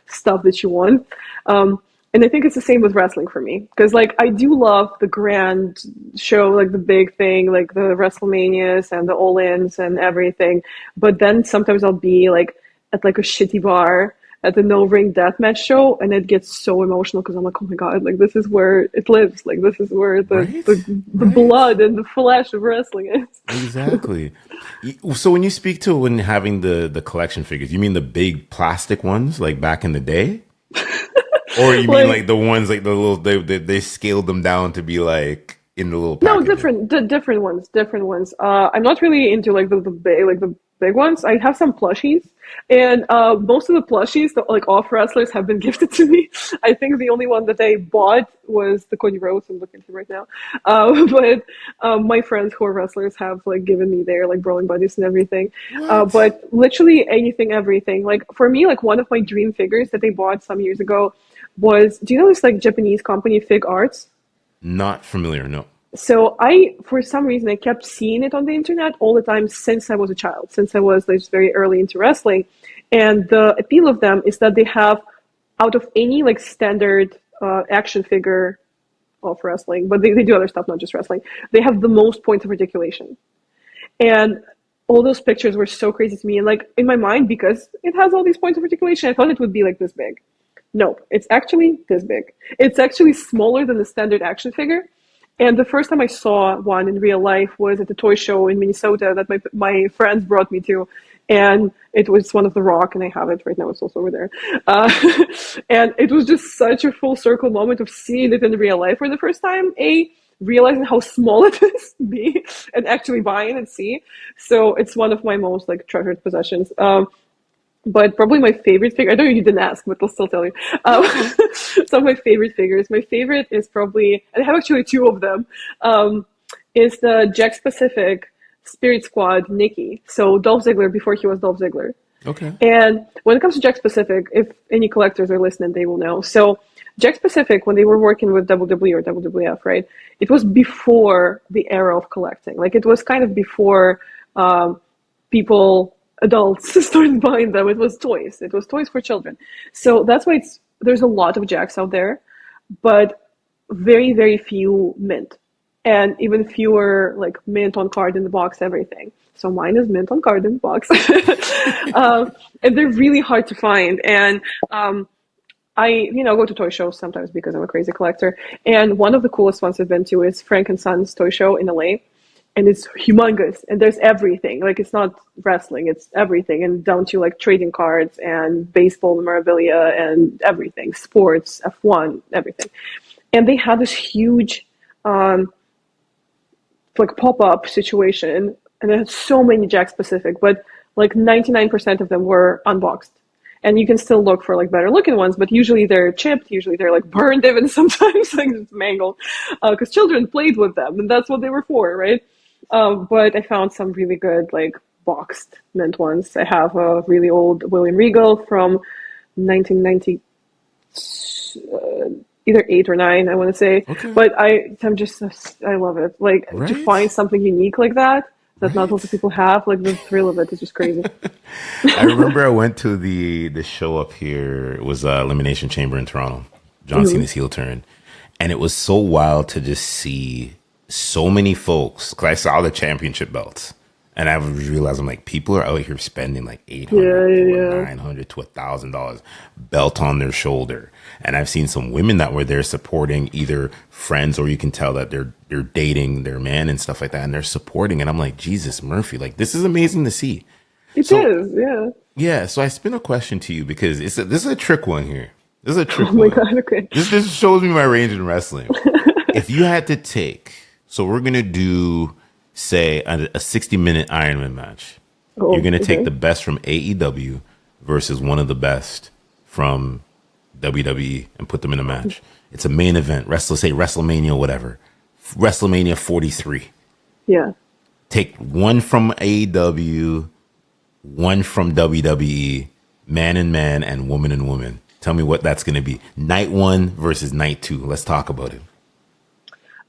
stuff that you want. And I think it's the same with wrestling for me because like I do love the grand show, like the big thing, like the WrestleManias and the All-Ins and everything. But then sometimes I'll be like at like a shitty bar at the no ring deathmatch show, and it gets so emotional because I'm like, oh my god, like this is where it lives, like this is where Right? the Right? blood and the flesh of wrestling is. Exactly. So when you speak to when having the collection figures, you mean the big plastic ones like back in the day? Or you mean Like like the ones like the little they scaled them down to be like in the little no, packaging? different ones, different ones. I'm not really into like the big ones. I have some plushies, and most of the plushies that like off wrestlers have been gifted to me. I think the only one that I bought was the Cody Rhodes. I'm looking through right now, but my friends who are wrestlers have like given me their like brawling buddies and everything. What? But literally anything, everything. Like for me, like one of my dream figures that they bought some years ago was. Do you know this like Japanese company Fig Arts? Not familiar, no. So I, for some reason, I kept seeing it on the internet all the time since I was a child, since I was like, just very early into wrestling. And the appeal of them is that they have, out of any like standard action figure of wrestling, but they do other stuff, not just wrestling, they have the most points of articulation. And all those pictures were so crazy to me. And like in my mind, because it has all these points of articulation, I thought it would be like this big. No, it's actually this big. It's actually smaller than the standard action figure. And the first time I saw one in real life was at the toy show in Minnesota that my friends brought me to, and it was one of The Rock, and I have it right now. It's also over there, uh, and it was just such a full circle moment of seeing it in real life for the first time. A realizing how small it is, B and actually buying and see. So it's one of my most like treasured possessions. But probably my favorite figure, I know you didn't ask, but I'll still tell you. No, go ahead. Some of my favorite figures. My favorite is probably, and I have actually two of them, is the Jack Pacific Spirit Squad Nikki. So Dolph Ziggler before he was Dolph Ziggler. Okay. And when it comes to Jack Specific, if any collectors are listening, they will know. So Jack Specific, when they were working with WWE or WWF, right, it was before the era of collecting. Like it was kind of before people, adults, started buying them. It was toys. It was toys for children. So that's why there's a lot of Jacks out there, but very, very few mint. And even fewer like mint on card in the box, everything. So mine is mint on card in the box. And they're really hard to find. And I, go to toy shows sometimes because I'm a crazy collector. And one of the coolest ones I've been to is Frank and Son's toy show in LA. And it's humongous. And there's everything. Like, it's not wrestling, it's everything. And down to like trading cards and baseball memorabilia and everything, sports, F1, everything. And they had this huge, like pop-up situation. And they had so many Jack Specific, but like 99% of them were unboxed. And you can still look for like better looking ones, but usually they're chipped, usually they're like burned even sometimes, like just mangled, because children played with them and that's what they were for, right? But I found some really good like boxed mint ones. I have a really old William Regal from 1990, either 8 or 9, I want to say. Okay. But I love it. Like to Right. find something unique like that not lots of Right. people have, like the thrill of it is just crazy. I remember I went to the show up here. It was Elimination Chamber in Toronto. John Cena's heel turn, and it was so wild to just see so many folks. Because I saw the championship belts, and I realized I'm like, people are out here spending like $800 to $900 to $1,000 belt on their shoulder. And I've seen some women that were there supporting either friends, or you can tell that they're dating their man and stuff like that, and they're supporting. And I'm like, Jesus Murphy, like this is amazing to see. It is, yeah. Yeah, so I spin a question to you because this is a trick one here. This is a trick Oh my one. God, okay. This shows me my range in wrestling. If you had to take, so we're gonna do, say, a 60-minute Ironman match. Oh, You're gonna take okay. the best from AEW versus one of the best from WWE and put them in a match. It's a main event. Let's say WrestleMania, whatever. WrestleMania 43. Yeah. Take one from AEW, one from WWE, man and woman and woman. Tell me what that's going to be. Night 1 versus night 2. Let's talk about it.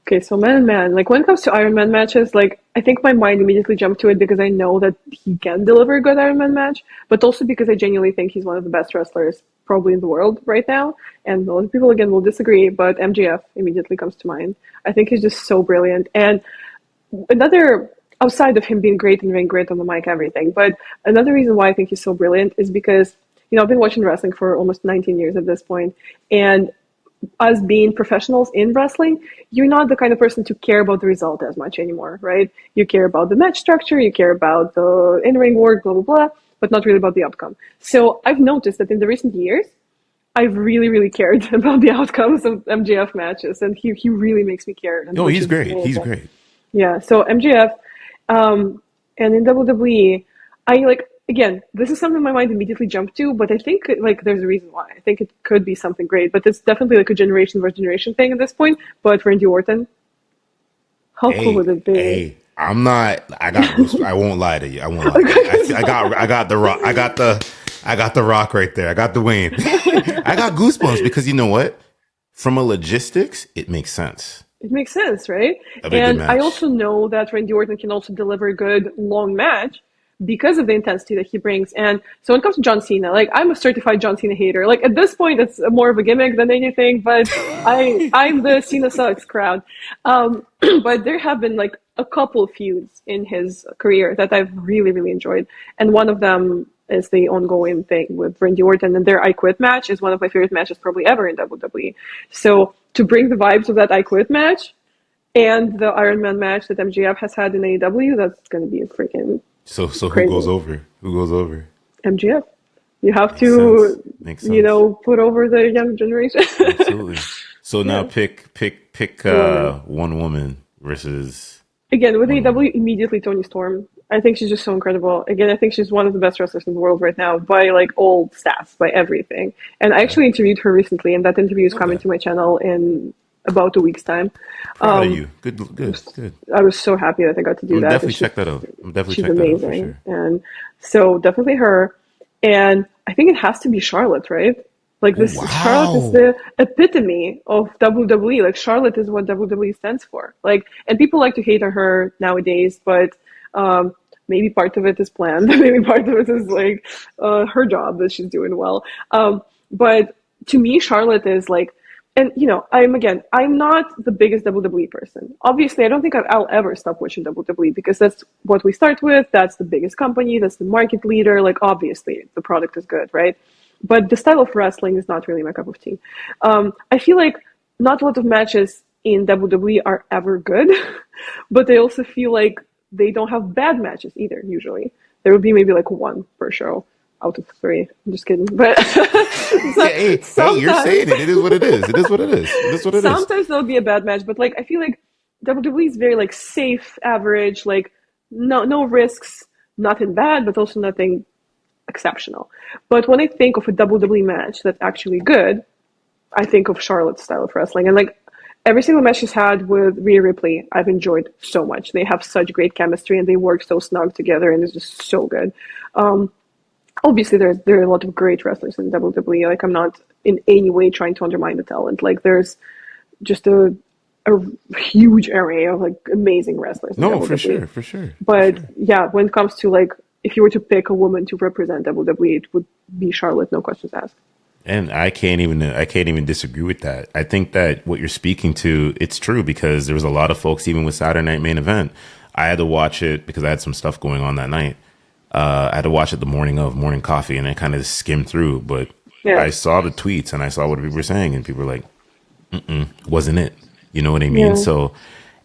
Okay, so man, like when it comes to Ironman matches, like I think my mind immediately jumped to it because I know that he can deliver a good Ironman match, but also because I genuinely think he's one of the best wrestlers probably in the world right now. And a lot of people again will disagree, but MJF immediately comes to mind. I think he's just so brilliant. And another, outside of him being great in ring, great on the mic, everything, but another reason why I think he's so brilliant is because, I've been watching wrestling for almost 19 years at this point, and us being professionals in wrestling, you're not the kind of person to care about the result as much anymore, right? You care about the match structure, you care about the in-ring work, blah, blah, blah, but not really about the outcome. So I've noticed that in the recent years, I've really, really cared about the outcomes of MJF matches, and he really makes me care. And Oh, he's great. He's great. Yeah, so MJF, and in WWE, I like, again, this is something my mind immediately jumped to, but I think like there's a reason why. I think it could be something great, but it's definitely like a generation versus generation thing at this point. But Randy Orton, how cool would it be? Hey, I won't lie to you. I won't lie to you. I got the rock. I got the rock right there. I got the Wayne. I got goosebumps because you know what? From a logistics, it makes sense. It makes sense, right? A big good And I match. also know that Randy Orton can also deliver a good long match because of the intensity that he brings. And so when it comes to John Cena, like I'm a certified John Cena hater. Like at this point, it's more of a gimmick than anything, but I'm the Cena sucks crowd. But there have been like a couple of feuds in his career that I've really, really enjoyed. And one of them is the ongoing thing with Randy Orton, and their I Quit match is one of my favorite matches probably ever in WWE. So to bring the vibes of that I Quit match and the Iron Man match that MJF has had in AEW, that's going to be a freaking So crazy. who goes over? Who goes over? MJF. You have Makes to, sense. Makes sense. put over the young generation. Absolutely. So now pick one woman versus Again, with one AEW, woman. immediately Toni Storm. I think she's just so incredible. Again, I think she's one of the best wrestlers in the world right now by like all stats, by everything. And I actually interviewed her recently, and that interview is coming to my channel in about a week's time. Proud of you. Good. I was so happy that I got to do I'm that. definitely check that out. I'm definitely She's check that out for amazing. sure. And so definitely her. And I think it has to be Charlotte, right? Like Oh, this, Charlotte is wow. the epitome of WWE. Like Charlotte is what WWE stands for. Like, and people like to hate on her nowadays, but maybe part of it is planned. Maybe part of it is like her job that she's doing well. But to me, Charlotte is like, and I'm not the biggest WWE person. Obviously, I don't think I'll ever stop watching WWE because that's what we start with. That's the biggest company. That's the market leader. Like, obviously, the product is good, right? But the style of wrestling is not really my cup of tea. I feel like not a lot of matches in WWE are ever good, but I also feel like they don't have bad matches either. Usually, there would be maybe like one per show out of three. I'm just kidding, but Hey, you're sometimes saying it. It is what it is. It is what it is. It is what it is. sometimes there'll be a bad match. But like I feel like WWE is very like safe, average, like no risks, nothing bad, but also nothing exceptional. But when I think of a WWE match that's actually good, I think of Charlotte's style of wrestling. And like every single match she's had with Rhea Ripley, I've enjoyed so much. They have such great chemistry and they work so snug together and it's just so good. Obviously, there are a lot of great wrestlers in WWE. Like I'm not in any way trying to undermine the talent. Like there's just a huge array of like amazing wrestlers in No, for WWE. sure, for sure, for But sure. yeah, when it comes to like if you were to pick a woman to represent WWE, it would be Charlotte, no questions asked. And I can't even disagree with that. I think that what you're speaking to, it's true because there was a lot of folks, even with Saturday Night Main Event. I had to watch it because I had some stuff going on that night. I had to watch it the morning of morning coffee, and I kind of skimmed through. But Yeah, I saw the tweets and I saw what people were saying, and people were like, "Wasn't it?" You know what I mean? yeah, So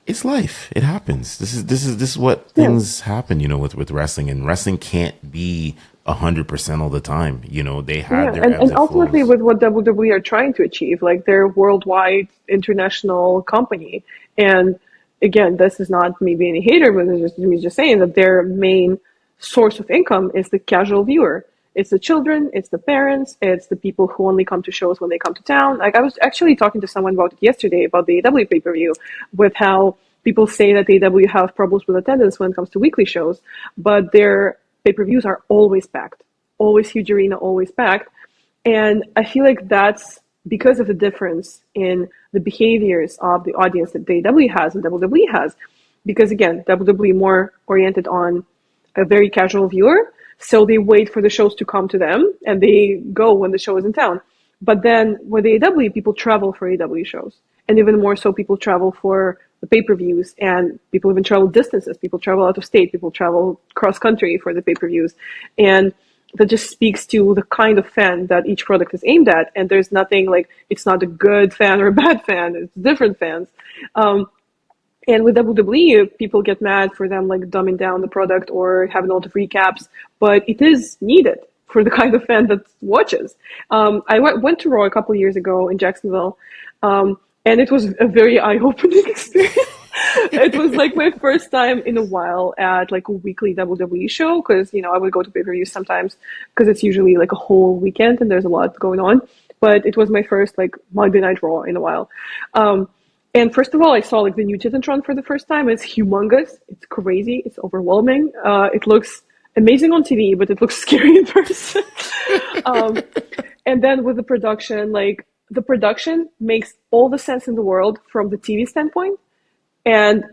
it's life. It happens. This is what yeah. things happen. With wrestling, and wrestling can't be 100% all the time. They have Yeah, their and ebbs and ultimately flows. with what WWE are trying to achieve, like they're a worldwide international company. And again, this is not me being a hater, but it's just me just saying that their main source of income is the casual viewer. It's the children, it's the parents, it's the people who only come to shows when they come to town. Like I was actually talking to someone about it yesterday about the AEW pay-per-view, with how people say that AEW have problems with attendance when it comes to weekly shows, but their pay-per-views are always packed, always huge arena, always packed. And I feel like that's because of the difference in the behaviors of the audience that WWE has and WWE has. Because again, WWE more oriented on a very casual viewer, so they wait for the shows to come to them and they go when the show is in town. But then with AEW, people travel for AEW shows, and even more so, people travel for the pay-per-views, and people even travel distances. People travel out of state. People travel cross country for the pay-per-views, and that just speaks to the kind of fan that each product is aimed at. And there's nothing like it's not a good fan or a bad fan. It's different fans. And with WWE, people get mad for them like dumbing down the product or having a lot of recaps, but it is needed for the kind of fan that watches. I went to Raw a couple of years ago in Jacksonville, and it was a very eye-opening experience. It was like my first time in a while at like a weekly WWE show because I would go to pay-per-views sometimes because it's usually like a whole weekend and there's a lot going on. But it was my first like Monday Night Raw in a while. And first of all, I saw like the new Titantron for the first time. It's humongous. It's crazy. It's overwhelming. It looks amazing on TV, but it looks scary in person. um, and then with the production, like the production makes all the sense in the world from the TV standpoint, and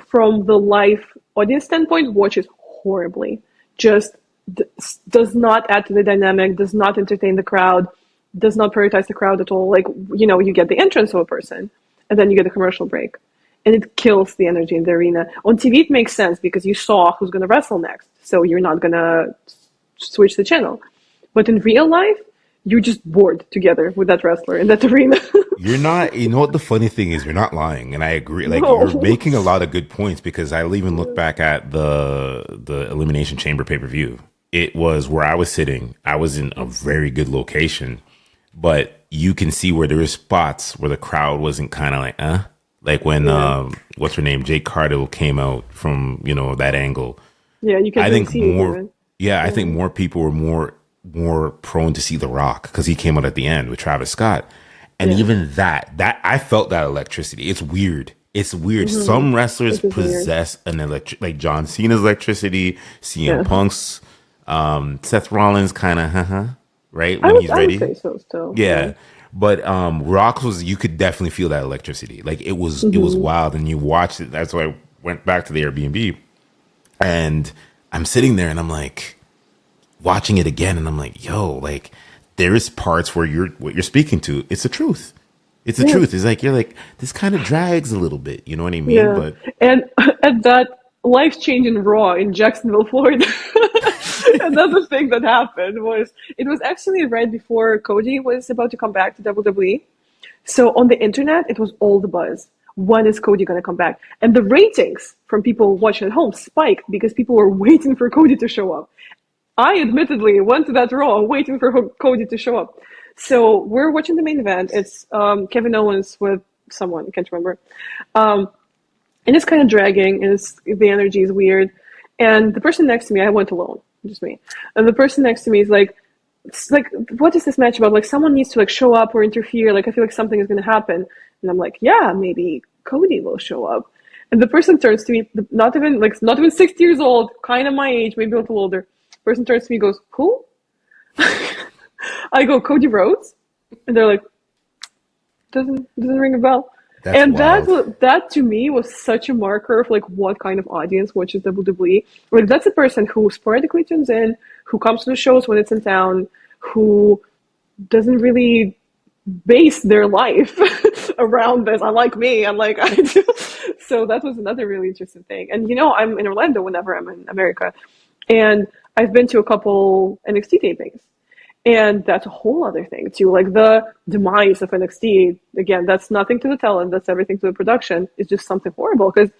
from the live audience standpoint, watches horribly. Just d- does not add to the dynamic. Does not entertain the crowd. Does not prioritize the crowd at all. Like you get the entrance of a person and then you get a commercial break. And it kills the energy in the arena. On TV, it makes sense because you saw who's going to wrestle next. So you're not going to switch the channel. But in real life, you're just bored together with that wrestler in that arena. You're not, you know what the funny thing is, you're not lying. And I agree. Like you're No. making a lot of good points because I'll even look back at the Elimination Chamber pay-per-view. It was where I was sitting. I was in a very good location, but you can see where there were spots where the crowd wasn't kind of like, like when, Yeah. what's her name? Jake Cargill came out from, that angle. Yeah, you can't I really think see it more, even. yeah, I think Yeah. more people were more prone to see The Rock because he came out at the end with Travis Scott, and Yeah. even that I felt that electricity. It's weird. It's weird. Some wrestlers It is weird. possess an electric, like John Cena's electricity, CM Yeah. Punk's, Seth Rollins kind of, right I when would he's I would ready. say so still. Yeah. Yeah. But Rock was, you could definitely feel that electricity. Like it was Hmm. wild, and you watched it. That's why I went back to the Airbnb, and I'm sitting there and I'm like watching it again, and I'm like, yo, like there is parts where you're what you're speaking to. It's the truth. It's the Yeah. truth. It's like you're like this kind of drags a little bit. You know what I mean? Yeah. But And at that life-changing Raw in Jacksonville, Florida, another thing that happened was it was actually right before Cody was about to come back to WWE. So on the internet, it was all the buzz. When is Cody going to come back? And the ratings from people watching at home spiked because people were waiting for Cody to show up. I admittedly went to that Raw waiting for Cody to show up. So we're watching the main event. It's Kevin Owens with someone, I can't remember. Um, and it's kind of dragging, and the energy is weird. And the person next to me, I went alone, just me. And the person next to me is like, it's like, what is this match about? Like, someone needs to like show up or interfere. Like, I feel like something is going to happen. And I'm like, yeah, maybe Cody will show up. And the person turns to me, not even 60 years old, kind of my age, maybe a little older. Person turns to me, and goes, who? I go, Cody Rhodes, and they're like, doesn't ring a bell. that's And wild. that to me was such a marker of like what kind of audience watches WWE. Like that's a person who sporadically tunes in, who comes to the shows when it's in town, who doesn't really base their life around this. Unlike me, unlike I do. So that was another really interesting thing. And I'm in Orlando whenever I'm in America, and I've been to a couple NXT tapings. And that's a whole other thing too. Like the demise of NXT, again, that's nothing to the talent, that's everything to the production. It's just something horrible because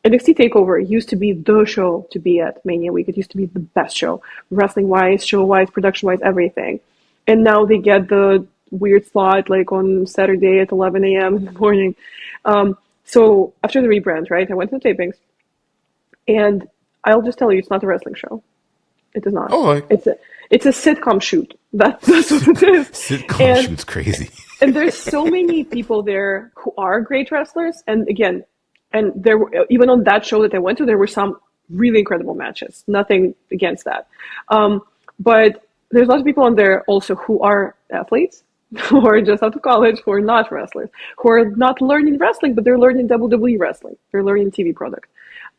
NXT Takeover used to be the show to be at Mania Week. It used to be the best show, wrestling wise, show wise, production wise, everything. And now they get the weird slot like on Saturday at 11 a.m. in the morning. So after the rebrand, right, I went to the tapings, and I'll just tell you, it's not a wrestling show. It is not. Oh, It's a sitcom shoot. That's what it is. sitcom And shoots crazy. and there's so many people there who are great wrestlers. And again, and there were, even on that show that I went to, there were some really incredible matches. Nothing against that. But there's lots of people on there also who are athletes, who are just out of college, who are not wrestlers, who are not learning wrestling, but they're learning WWE wrestling. They're learning TV product.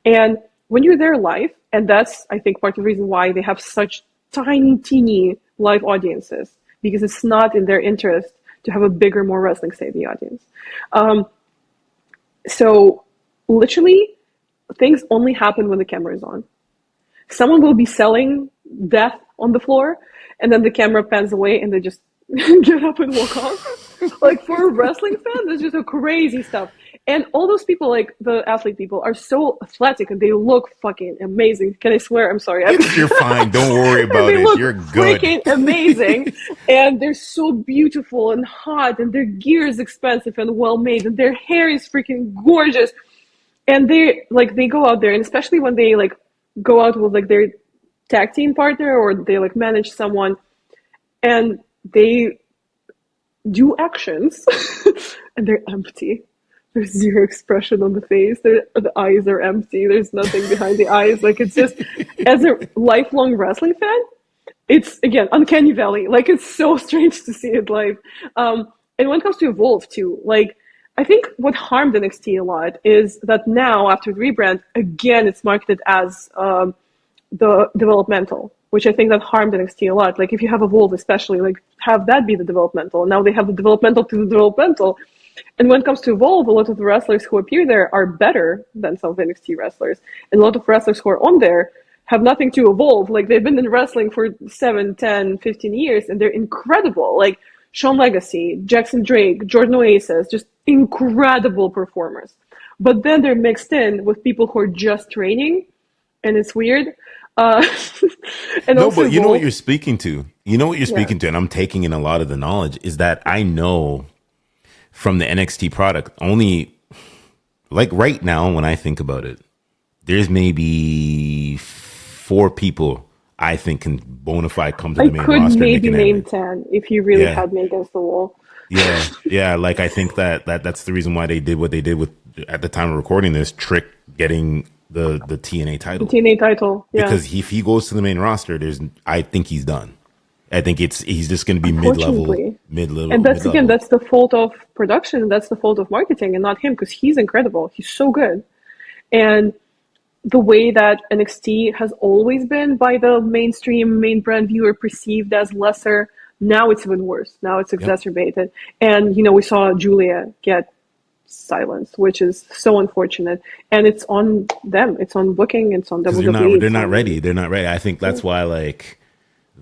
And when you're there live, and that's, I think, part of the reason why they have such tiny, teeny live audiences, because it's not in their interest to have a bigger, more wrestling savvy audience. Um, so, literally, things only happen when the camera is on. Someone will be selling death on the floor, and then the camera pans away, and they just get up and walk off. Like for a wrestling fan, that's just a crazy stuff. And all those people, like the athlete people, are so athletic and they look fucking amazing. Can I swear? I'm sorry. You're fine. Don't worry And about they it. look You're good. freaking amazing. And they're so beautiful and hot, and their gear is expensive and well made, and their hair is freaking gorgeous. And they go out there, and especially when they like go out with like their tag team partner, or they like manage someone, and they do actions and they're empty. There's zero expression on the face. The eyes are empty. There's nothing behind the eyes. Like it's just, as a lifelong wrestling fan, it's again uncanny valley. Like it's so strange to see it live. And when it comes to Evolve too, like I think what harmed NXT a lot is that now after the rebrand, again it's marketed as the developmental, which I think that harmed NXT a lot. Like if you have Evolve especially, like have that be the developmental. And now they have the developmental to the developmental. And when it comes to Evolve, a lot of the wrestlers who appear there are better than some of the NXT wrestlers. And a lot of wrestlers who are on there have nothing to evolve. Like they've been in wrestling for 7, 10, 15 years and they're incredible. Like Shawn Legacy, Jackson Drake, Jordan Oasis, just incredible performers. But then they're mixed in with people who are just training, and it's weird. Uh, and No, also but you know what Evolve, you're speaking to. You know what you're yeah. speaking to, and I'm taking in a lot of the knowledge is that I know from the NXT product only like right now when I think about it, there's maybe 4 people I think can bona fide come to I the main could roster and make maybe an name anime. 10 if you really Yeah. had me against the wall. Yeah. Like I think that's the reason why they did what they did with at the time of recording this, Trick getting the TNA The title. TNA title. Yeah. Because if he goes to the main roster, I think he's done. I think he's just going to be Unfortunately. mid And level, mid that's again, level. that's the fault of production. That's the fault of marketing and not him because he's incredible. He's so good. And the way that NXT has always been by the mainstream main brand viewer perceived as lesser, now it's even worse. Now it's Yep. exacerbated. And, you know, we saw Julia get silenced, which is so unfortunate. And it's on them. It's on booking. It's on Because WWE. they're It's not on, ready. They're not ready. I think that's why like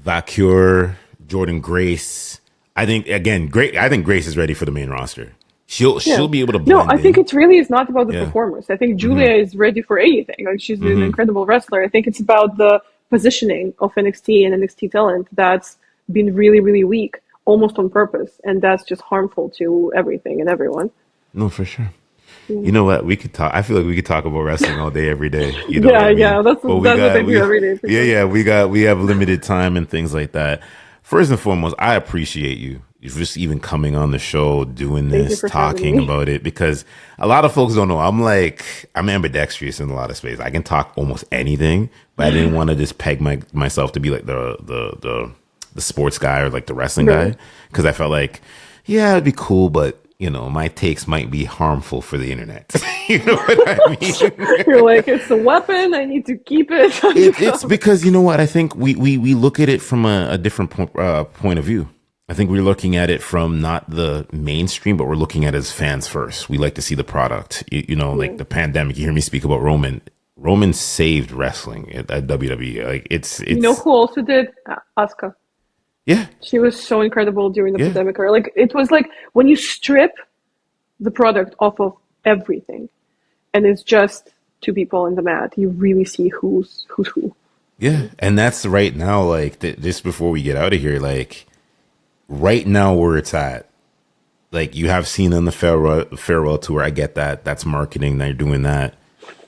Vacure, Jordan Grace. I think again, great. I think Grace is ready for the main roster. yeah. She'll be able to No, blend I think in. it's really is not about the Yeah. performers. I think Julia is ready for anything. Like she's an incredible wrestler. I think it's about the positioning of NXT and NXT talent that's been really, really weak, almost on purpose, and that's just harmful to everything and everyone. No, for sure. You Yeah, know what? We could talk. I feel like we could talk about wrestling all day, every day. You know what I mean? yeah. That's But what I do every day for sure. yeah. We have limited time and things like that. First and foremost, I appreciate you just even coming on the show, doing Thank you this, for having talking me. about it, because a lot of folks don't know. I'm ambidextrous in a lot of space. I can talk almost anything, but I didn't want to just peg myself to be like the sports guy or like the wrestling Right. guy, because I felt like, yeah, it'd be cool, but you know, my takes might be harmful for the internet. You know what I mean? You're like, it's a weapon. I need to keep it. It's because you know what? I think we look at it from a different point of view. I think we're looking at it from not the mainstream, but we're looking at it as fans first. We like to see the product. You know, like the pandemic. You hear me speak about Roman. Roman saved wrestling at WWE. Like You know it's who also did? Asuka. yeah, She was so incredible during the yeah. pandemic. Or like it was like when you strip the product off of everything, and it's just two people in the mat, you really see who's who. Yeah, and that's right now. Like just before we get out of here, like right now where it's at. Like you have seen on the farewell tour. I get that. That's marketing. They're doing that,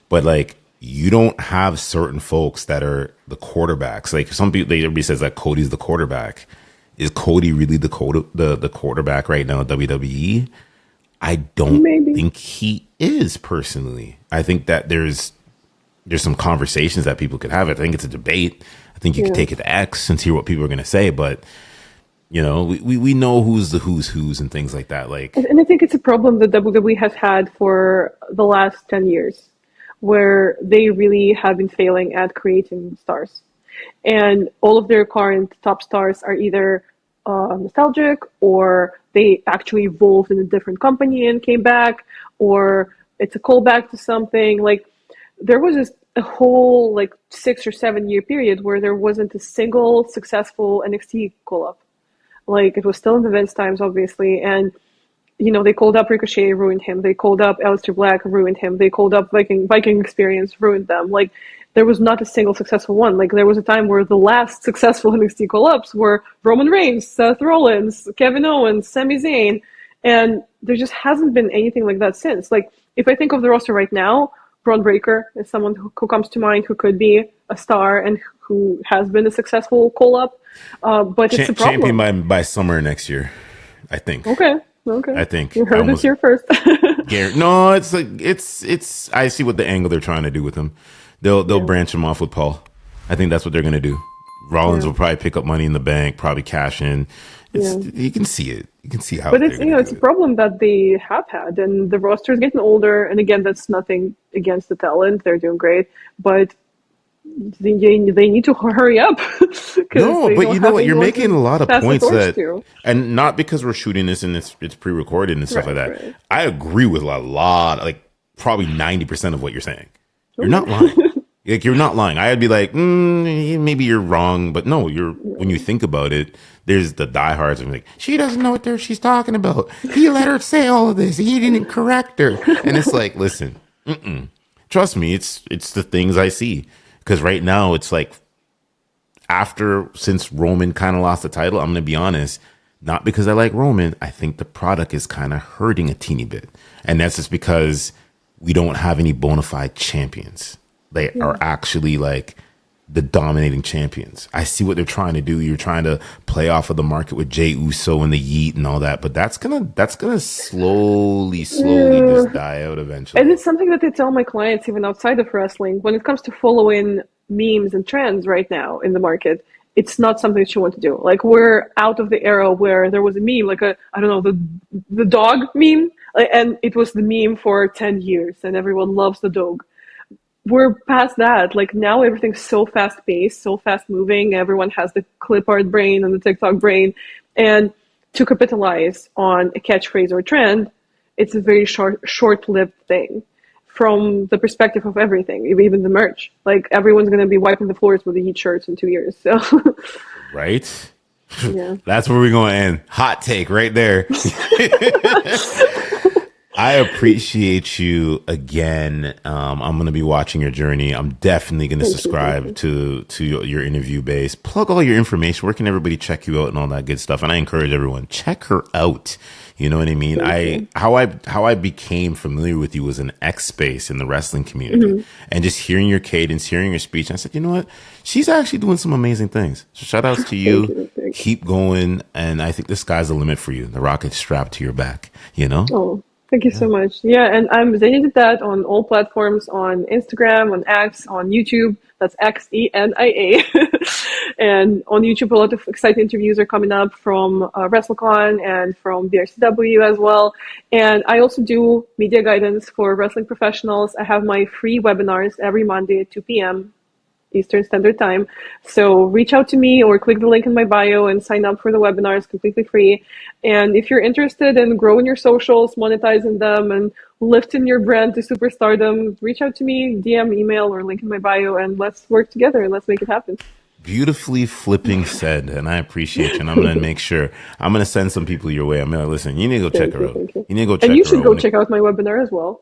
but like you don't have certain folks that are the quarterbacks. Like some people, everybody says that Cody's the quarterback. Is Cody really the quarterback right now at WWE? I don't Maybe. think he is personally. I think that there's some conversations that people could have. I think it's a debate. I think you could Yeah. take it to X and hear what people are going to say. But, you know, we know who's the who's and things like that. Like, And I think it's a problem that WWE has had for the last 10 years, where they really have been failing at creating stars. And all of their current top stars are either nostalgic, or they actually evolved in a different company and came back, or it's a callback to something. Like, there was just a whole, like, 6 or 7 year period where there wasn't a single successful NXT call up. Like, it was still in the Vince times, obviously, and you know, they called up Ricochet, ruined him. They called up Aleister Black, ruined him. They called up Viking Experience, ruined them. Like, there was not a single successful one. Like, there was a time where the last successful NXT call-ups were Roman Reigns, Seth Rollins, Kevin Owens, Sami Zayn, and there just hasn't been anything like that since. Like, if I think of the roster right now, Braun Breaker is someone who comes to mind, who could be a star and who has been a successful call-up, but it's a champion problem. by summer next year, I think. Okay, okay. I think You I heard this almost here first. no. It's like it's. I see what the angle they're trying to do with him. They'll Yeah. branch him off with Paul. I think that's what they're gonna do. Rollins Yeah. will probably pick up Money in the Bank, probably cash in. It's Yeah. You can see it. You can see how But they're it's, you gonna know, do it's a it. problem that they have had, and the roster is getting older. And again, that's nothing against the talent; they're doing great, but they need to hurry up because No, they but don't you know have what? You're anyone making to a lot of pass the points torch that, to. and not because we're shooting this and it's pre-recorded and stuff like Right, that. right. I agree with a lot, like probably 90% of what you're saying. You're not Okay. lying. Like you're not lying. I'd be like, maybe you're wrong, but no, you're. When you think about it, there's the diehards and like she doesn't know what she's talking about. He let her say all of this. He didn't correct her, and it's like, listen, trust me, it's the things I see because right now it's like since Roman kind of lost the title, I'm gonna be honest. Not because I like Roman, I think the product is kind of hurting a teeny bit, and that's just because we don't have any bona fide champions. They are actually like the dominating champions. I see what they're trying to do. You're trying to play off of the market with Jey Uso and the Yeet and all that, but that's gonna slowly Yeah. just die out And eventually. it's something that I tell my clients even outside of wrestling. When it comes to following memes and trends right now in the market, it's not something that you want to do. Like we're out of the era where there was a meme, like a I don't know, the dog meme, and it was the meme for 10 years and everyone loves the dog. We're past that. Like now everything's so fast paced, so fast moving. Everyone has the clip art brain and the TikTok brain. And to capitalize on a catchphrase or trend, it's a very short lived thing from the perspective of everything, even the merch. Like everyone's gonna be wiping the floors with the Heat shirts in 2 years. So Right? yeah. That's where we're going to end. Hot take right there. I appreciate you again. I'm going to be watching your journey. I'm definitely going to Thank you, thank subscribe you. to your interview base. Plug all your information. Where can everybody check you out and all that good stuff? And I encourage everyone, check her out. You know what I mean? Thank you. How I became familiar with you was in X space in the wrestling community, and just hearing your cadence, hearing your speech. And I said, you know what? She's actually doing some amazing things. So shout outs to Thank you. you, thank you. Keep going, and I think the sky's the limit for you. The rocket's strapped to your back. You know? Oh, thank you so much. Yeah, and I'm Xenia did that on all platforms on Instagram, on X, on YouTube. That's Xenia. And on YouTube, a lot of exciting interviews are coming up from WrestleCon and from BRCW as well. And I also do media guidance for wrestling professionals. I have my free webinars every Monday at 2 p.m. Eastern Standard Time. So reach out to me or click the link in my bio and sign up for the webinars completely free. And if you're interested in growing your socials, monetizing them, and lifting your brand to superstardom, reach out to me, DM, email, or link in my bio, and let's work together and let's make it happen. Beautifully flipping said, and I appreciate you. And I'm gonna make sure I'm gonna send some people your way. I'm gonna listen. You need to go check Thank her you, out. thank you. You need to go And check you her should out. go check out my webinar as well.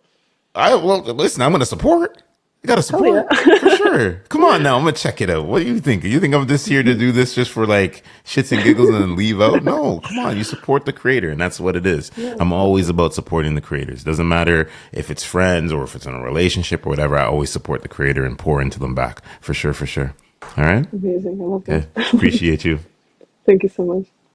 I well listen. I'm gonna support. You gotta Hell yeah. support for sure. Come on now, I'm gonna check it out. What do you think? You think I'm just here to do this just for like shits and giggles and then leave out? No, come on. You support the creator, and that's what it is. Yeah, I'm always about supporting the creators. Doesn't matter if it's friends or if it's in a relationship or whatever. I always support the creator and pour into them back for sure. For sure. All right. amazing. I love Okay. that. Appreciate you. Thank you so much.